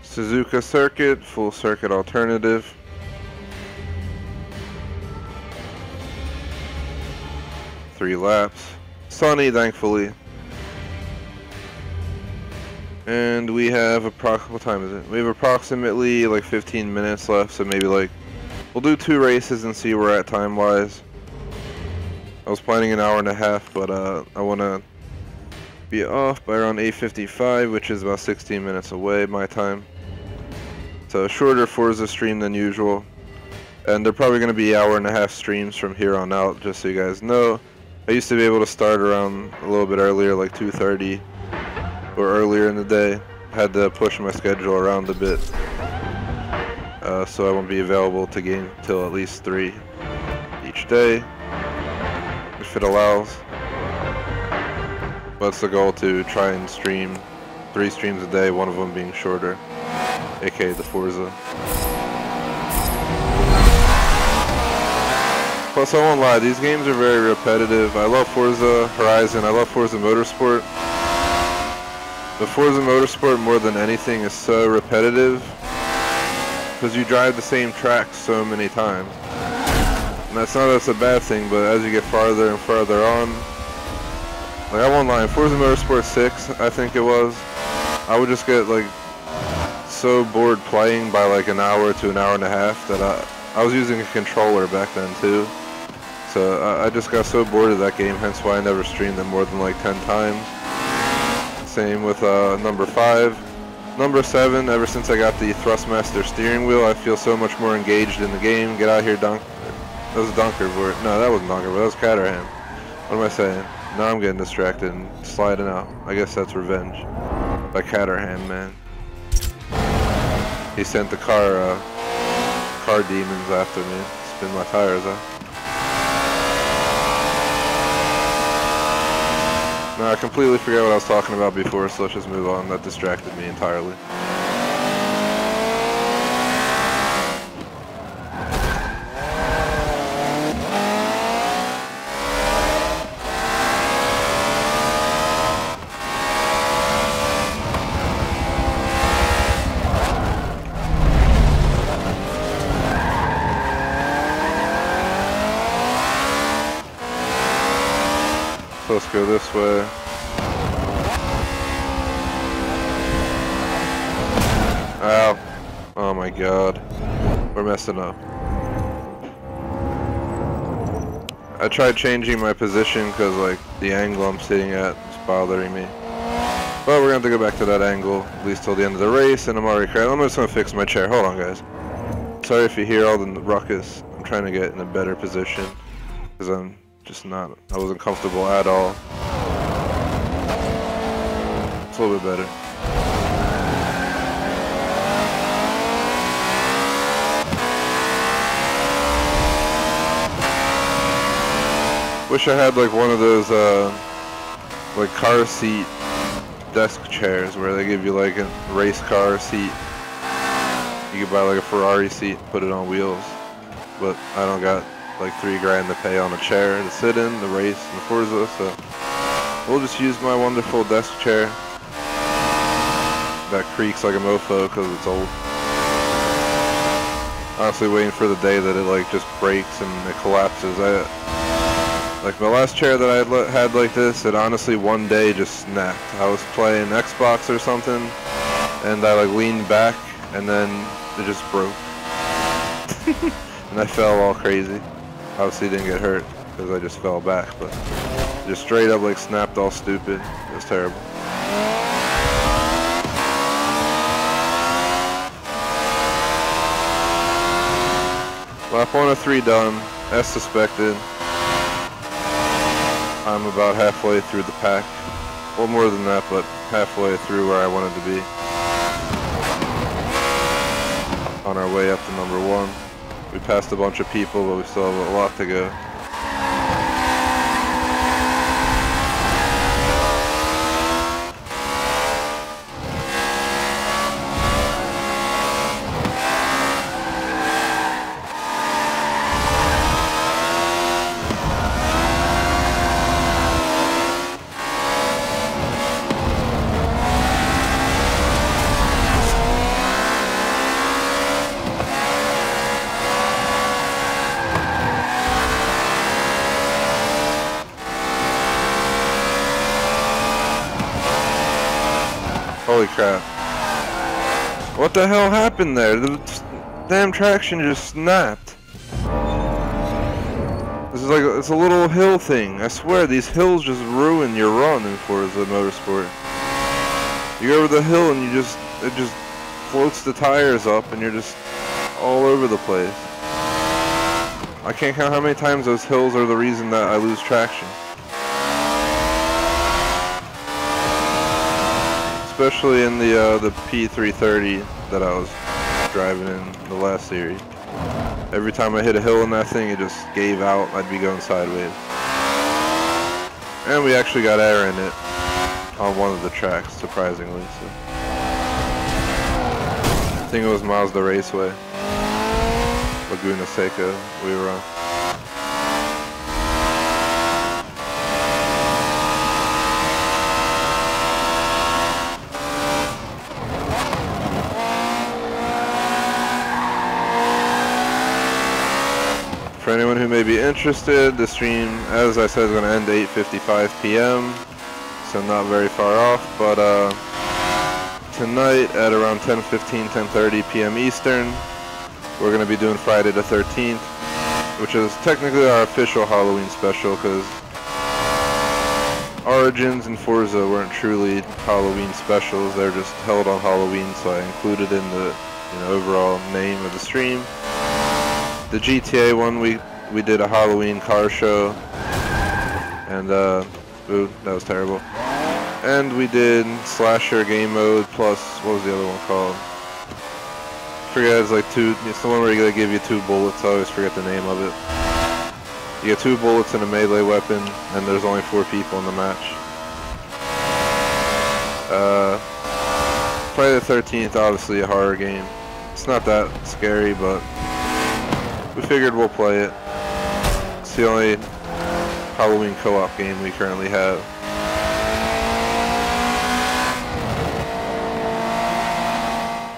Suzuka circuit, full circuit alternative. Three laps. Sunny, thankfully. And we have what time is it? We have approximately like 15 minutes left, so maybe like we'll do 2 races and see where we're at time wise. I was planning an hour and a half, but I want to be off by around 8:55, which is about 16 minutes away my time. So a shorter Forza stream than usual, and they're probably going to be hour and a half streams from here on out, just so you guys know. I used to be able to start around a little bit earlier, like 2:30 or earlier in the day. Had to push my schedule around a bit, so I won't be available to game till at least 3 each day, if it allows. But it's the goal to try and stream 3 streams a day, one of them being shorter, aka the Forza. Plus, I won't lie, these games are very repetitive. I love Forza Horizon, I love Forza Motorsport. The Forza Motorsport, more than anything, is so repetitive because you drive the same track so many times. And that's a bad thing, but as you get farther and farther on, like I won't lie, in Forza Motorsport 6, I think it was, I would just get like so bored playing by like an hour to an hour and a half that I was using a controller back then too. So I just got so bored of that game, hence why I never streamed them more than like 10 times. Same with number 5. Number 7, ever since I got the Thrustmaster steering wheel, I feel so much more engaged in the game. Get out here, Dunk. That was Dunkervort. No, that wasn't Dunkervort, that was Caterham. What am I saying? Now I'm getting distracted and sliding out. I guess that's revenge. By Caterham, man. He sent the car demons after me. Spin my tires, huh? No, I completely forgot what I was talking about before, so let's just move on. That distracted me entirely. Let's go this way. Ow. Oh my god. We're messing up. I tried changing my position because like the angle I'm sitting at is bothering me. But we're going to have to go back to that angle at least till the end of the race, and I'm already crashed. I'm just going to fix my chair. Hold on, guys. Sorry if you hear all the ruckus. I'm trying to get in a better position because I'm just not, I wasn't comfortable at all. It's a little bit better. Wish I had like one of those like car seat desk chairs where they give you like a race car seat. You could buy like a Ferrari seat, put it on wheels. But I don't got like $3 grand to pay on a chair to sit in the race in Forza, so we'll just use my wonderful desk chair that creaks like a mofo because it's old. Honestly, waiting for the day that it like just breaks and it collapses. Like my last chair that I had like this, it honestly one day just snapped. I was playing Xbox or something, and I like leaned back, and then it just broke, and I fell all crazy. Obviously didn't get hurt because I just fell back, but just straight up like snapped all stupid. It was terrible. Lap 103 done, as suspected. I'm about halfway through the pack. Well, more than that, but halfway through where I wanted to be. On our way up to number 1. We passed a bunch of people, but we still have a lot to go. Holy crap. What the hell happened there? The damn traction just snapped. This is like, it's a little hill thing. I swear, these hills just ruin your run in Forza Motorsport. You go over the hill and it just floats the tires up and you're just all over the place. I can't count how many times those hills are the reason that I lose traction. Especially in the P330 that I was driving in the last series. Every time I hit a hill in that thing, it just gave out. I'd be going sideways. And we actually got air in it on one of the tracks, surprisingly. So. I think it was Mazda Raceway, Laguna Seca. We were on. For anyone who may be interested, the stream, as I said, is going to end 8:55 p.m. So not very far off, but tonight at around 10:15, 10:30 p.m. Eastern, we're going to be doing Friday the 13th, which is technically our official Halloween special, because Origins and Forza weren't truly Halloween specials. They're just held on Halloween, so I included in the overall name of the stream. The GTA one, we did a Halloween car show, and ooh, that was terrible. And we did slasher game mode plus, what was the other one called? I forget, it's like it's the one where they give you 2 bullets. I always forget the name of it. You get 2 bullets and a melee weapon, and there's only 4 people in the match. Friday the 13th, obviously a horror game. It's not that scary, but we figured we'll play it. It's the only Halloween co-op game we currently have.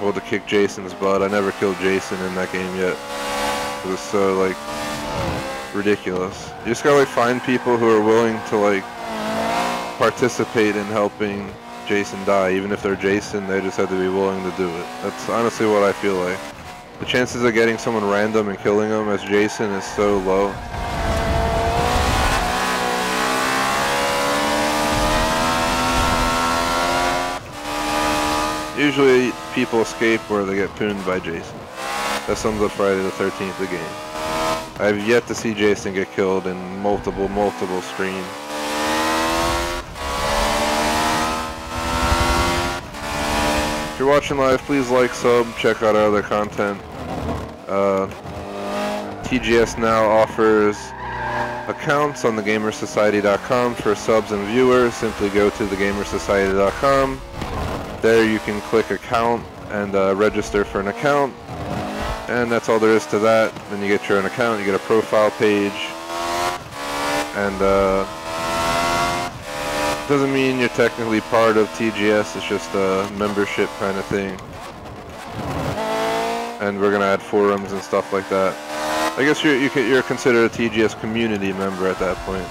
Well, to kick Jason's butt. I never killed Jason in that game yet. It was so, like, ridiculous. You just gotta, like, find people who are willing to, like, participate in helping Jason die. Even if they're Jason, they just have to be willing to do it. That's honestly what I feel like. The chances of getting someone random and killing them as Jason is so low. Usually people escape or they get pooned by Jason. That sums up Friday the 13th, the game. I have yet to see Jason get killed in multiple streams. If you're watching live, please like, sub, check out our other content. TGS now offers accounts on thegamersociety.com for subs and viewers. Simply go to thegamersociety.com. There you can click account and register for an account. And that's all there is to that. Then you get your own account, you get a profile page. And doesn't mean you're technically part of TGS, it's just a membership kind of thing. And we're gonna add forums and stuff like that. I guess you're considered a TGS community member at that point.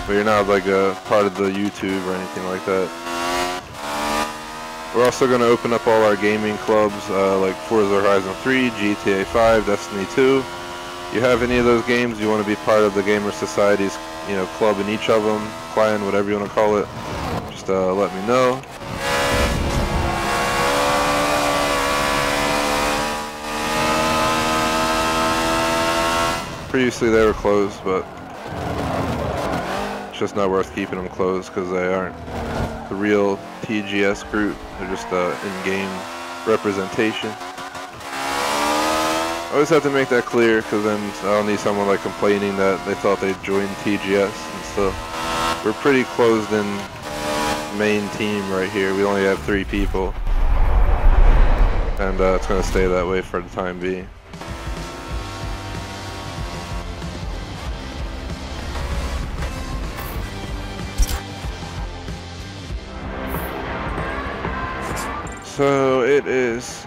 But you're not like a part of the YouTube or anything like that. We're also going to open up all our gaming clubs like Forza Horizon 3, GTA 5, Destiny 2. If you have any of those games, you want to be part of the Gamer Society's club in each of them, clan, whatever you want to call it, just let me know. Previously they were closed, but it's just not worth keeping them closed because they aren't the real TGS group. They're just in-game representation. I always have to make that clear because then I don't need someone like complaining that they thought they joined TGS and stuff. We're pretty closed in main team right here. We only have 3 people. And it's going to stay that way for the time being. So it is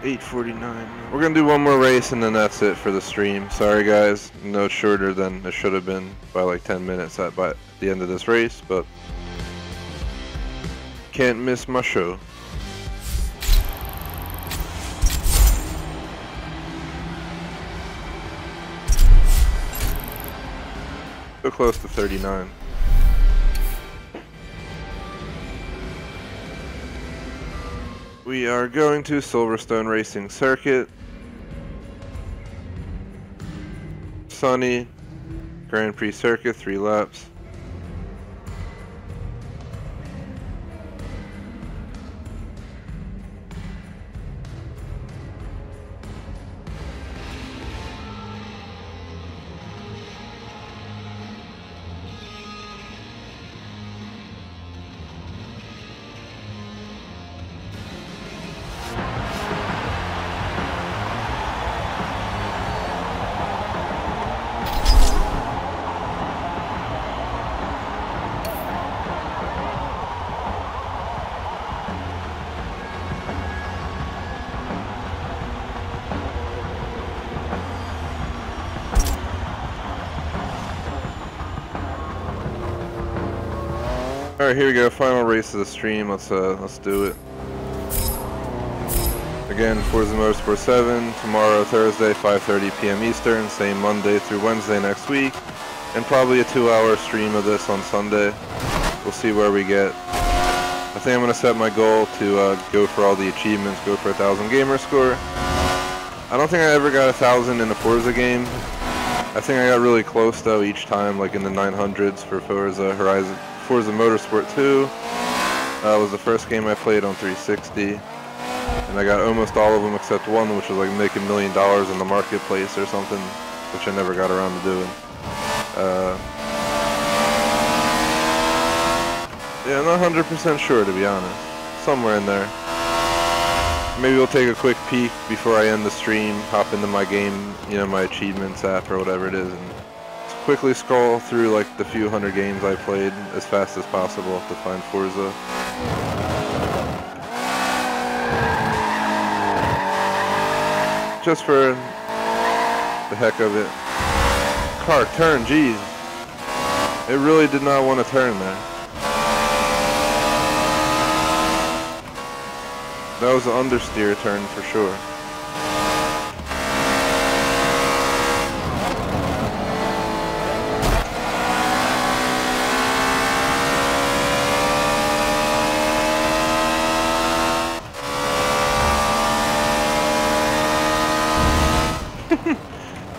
8:49. We're gonna do one more race and then that's it for the stream. Sorry guys, no, it's shorter than it should have been by like 10 minutes by the end of this race, but can't miss my show. So close to 39. We are going to Silverstone Racing Circuit. Sunny, Grand Prix Circuit, 3 laps. Alright, here we go, final race of the stream. Let's do it. Again, Forza Motorsport 7, tomorrow, Thursday, 5:30 p.m. Eastern, same Monday through Wednesday next week, and probably a 2-hour stream of this on Sunday. We'll see where we get. I think I'm going to set my goal to go for all the achievements, go for 1,000 gamer score. I don't think I ever got 1,000 in a Forza game. I think I got really close though each time, like in the 900s for Forza Motorsport 2 was the first game I played on 360, and I got almost all of them except one, which was like making $1 million in the marketplace or something, which I never got around to doing. Yeah, I'm not 100% sure, to be honest. somewhere in there. Maybe we'll take a quick peek before I end the stream, hop into my game, you know, my achievements app or whatever it is, and quickly scroll through like the few hundred games I played as fast as possible to find Forza. Just for the heck of it. Car, turn, jeez. It really did not want to turn there. That was an understeer turn for sure.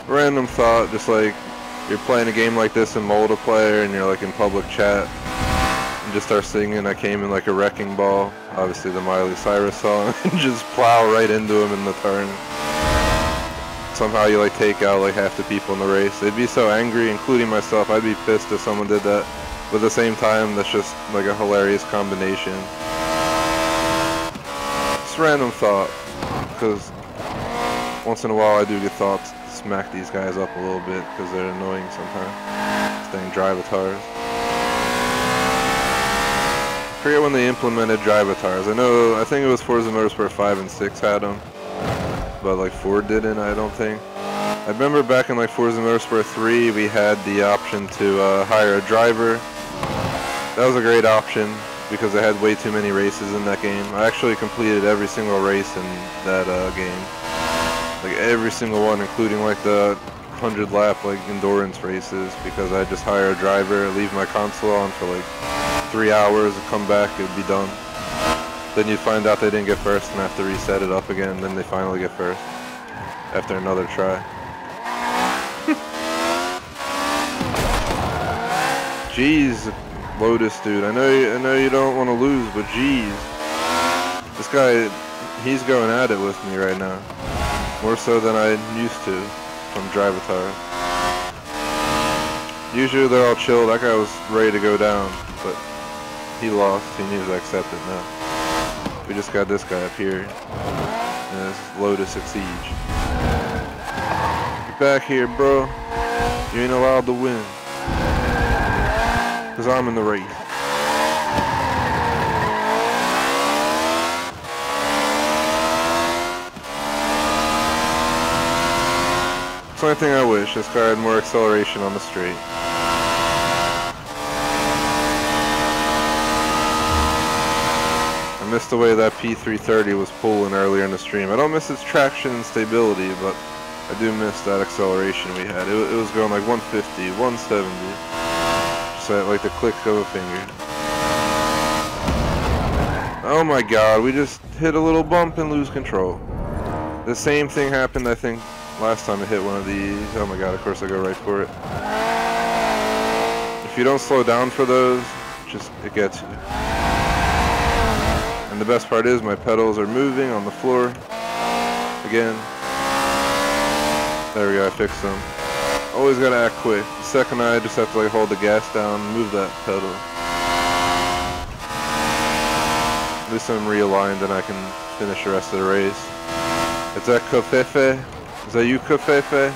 Random thought, just like you're playing a game like this in multiplayer and you're like in public chat and just start singing I Came in Like a Wrecking Ball, obviously the Miley Cyrus song, and just plow right into him in the turn. Somehow you like take out like half the people in the race. They'd be so angry, including myself. I'd be pissed if someone did that, but at the same time that's just like a hilarious combination. Just random thought, because once in a while I do get thoughts to smack these guys up a little bit because they're annoying sometimes. Staying drivatars. I forget when they implemented drivatars. I think it was Forza Motorsport 5 and 6 had them, but like 4 didn't, I don't think. I remember back in like Forza Motorsport 3 we had the option to hire a driver. That was a great option because they had way too many races in that game. I actually completed every single race in that game. Like every single one, including like the 100 lap like endurance races, because I'd just hire a driver, leave my console on for like 3 hours, and come back, it'd be done. Then you'd find out they didn't get first and have to reset it up again, then they finally get first after another try. Jeez, Lotus dude, I know you don't want to lose, but jeez, this guy, he's going at it with me right now. More so than I used to from drivatars. Usually they're all chill. That guy was ready to go down, but he lost. He needs to accept it now. We just got this guy up here. And it's Lotus XIII. Get back here, bro. You ain't allowed to win. Because I'm in the race. That's the only thing I wish. This car had more acceleration on the straight. I missed the way that P330 was pulling earlier in the stream. I don't miss its traction and stability, but I do miss that acceleration we had. It was going like 150, 170. Just at like the click of a finger. Oh my god, we just hit a little bump and lose control. The same thing happened, I think, last time I hit one of these. Oh my god, of course I go right for it. If you don't slow down for those, it gets you. And the best part is my pedals are moving on the floor. Again. There we go, I fixed them. Always gotta act quick. The second I just have to like hold the gas down and move that pedal. At least I'm realigned and I can finish the rest of the race. Is that Kofefe? Is that you, Kofefe?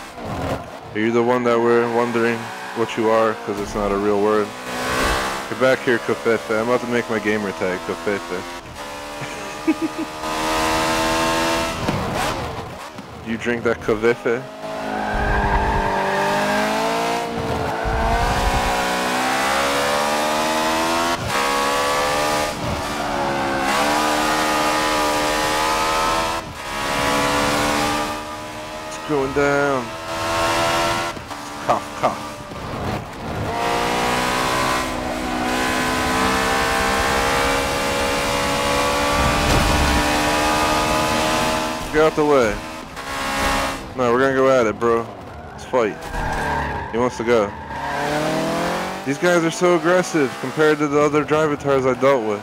Are you the one that we're wondering what you are? Because it's not a real word. Get back here, Kofefe. I'm about to make my gamer tag, Kofefe. You drink that Kofefe? Going down. Cough, cough. Get out the way. No, we're gonna go at it, bro. Let's fight. He wants to go. These guys are so aggressive compared to the other drivatars I dealt with.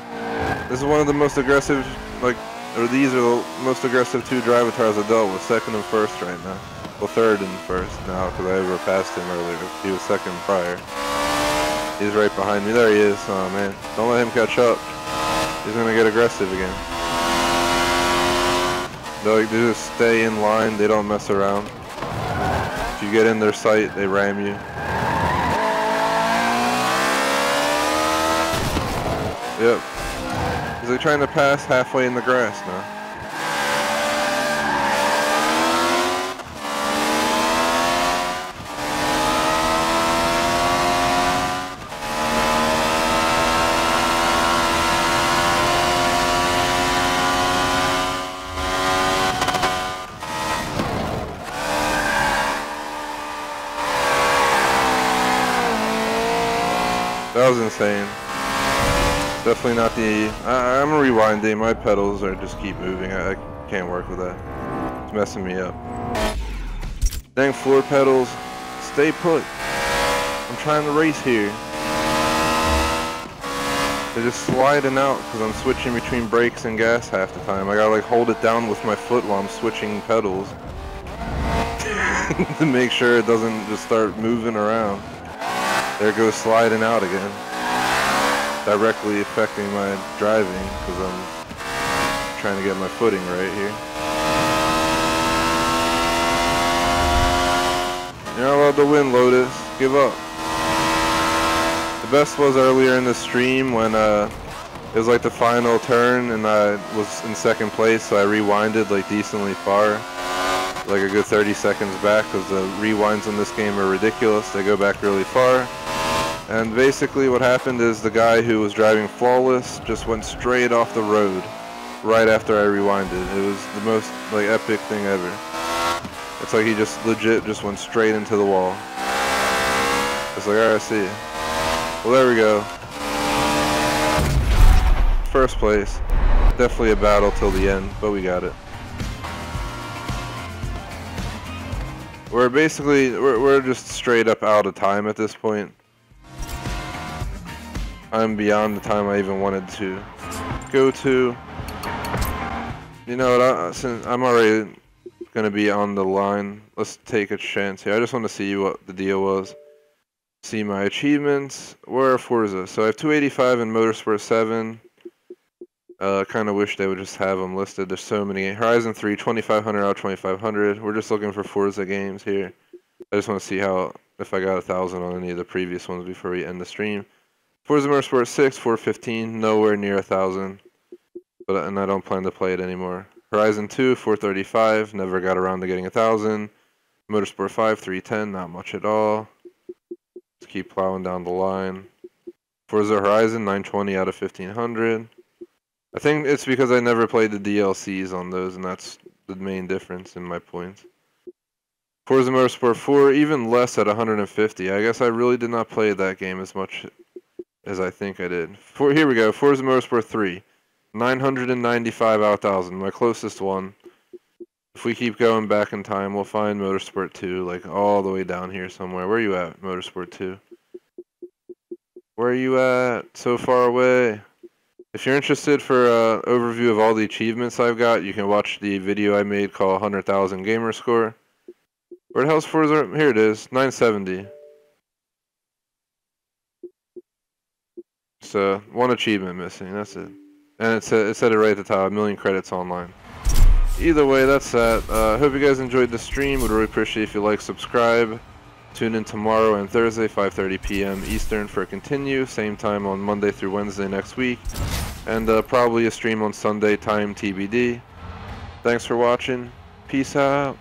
This is one of the most aggressive, these are the most aggressive 2 drivatars I dealt with, second and first right now. Well, third and first now, because I overpassed him earlier. He was second prior. He's right behind me. There he is. Oh, man. Don't let him catch up. He's gonna get aggressive again. They just stay in line, they don't mess around. If you get in their sight, they ram you. Yep. Is he trying to pass halfway in the grass now? 'That was insane. Definitely not the... I'm rewinding. My pedals are just keep moving. I can't work with that. It's messing me up. Dang floor pedals. Stay put. I'm trying to race here. They're just sliding out because I'm switching between brakes and gas half the time. I gotta like hold it down with my foot while I'm switching pedals to make sure it doesn't just start moving around. There it goes sliding out again. Directly affecting my driving because I'm trying to get my footing right here. You're not allowed to win, Lotus. Give up. The best was earlier in the stream when it was like the final turn and I was in second place, so I rewinded like decently far, like a good 30 seconds back, because the rewinds in this game are ridiculous. They go back really far. And basically what happened is the guy who was driving flawless just went straight off the road right after I rewinded. It was the most like epic thing ever. It's like he just legit just went straight into the wall. It's like, alright, I see you. Well, there we go. First place. Definitely a battle till the end, but we got it. We're basically, we're just straight up out of time at this point. I'm beyond the time I even wanted to go to. You know what, since I'm already going to be on the line, let's take a chance here. I just want to see what the deal was. See my achievements. Where are Forza? So I have 285 in Motorsport 7. Kind of wish they would just have them listed. There's so many. Horizon 3, 2500 out of 2500. We're just looking for Forza games here. I just want to see how, if I got 1,000 on any of the previous ones before we end the stream. Forza Motorsport 6, 415, nowhere near 1,000. And I don't plan to play it anymore. Horizon 2, 435, never got around to getting 1,000. Motorsport 5, 310, not much at all. Let's keep plowing down the line. Forza Horizon, 920 out of 1,500. I think it's because I never played the DLCs on those, and that's the main difference in my points. Forza Motorsport 4, even less at 150. I guess I really did not play that game as much as I think I did. Here we go, Forza Motorsport 3. 995 out of 1,000, my closest one. If we keep going back in time, we'll find Motorsport 2, like all the way down here somewhere. Where are you at, Motorsport 2? Where are you at? So far away. If you're interested for an overview of all the achievements I've got, you can watch the video I made called 100,000 Gamer Score. Where the hell's Forza? Here it is, 970. So, one achievement missing, that's it. And it said it right at the top, 1,000,000 credits online. Either way, that's that. Hope you guys enjoyed the stream. Would really appreciate if you like, subscribe. Tune in tomorrow and Thursday, 5:30 p.m. Eastern for a continue. Same time on Monday through Wednesday next week. And probably a stream on Sunday, time TBD. Thanks for watching. Peace out.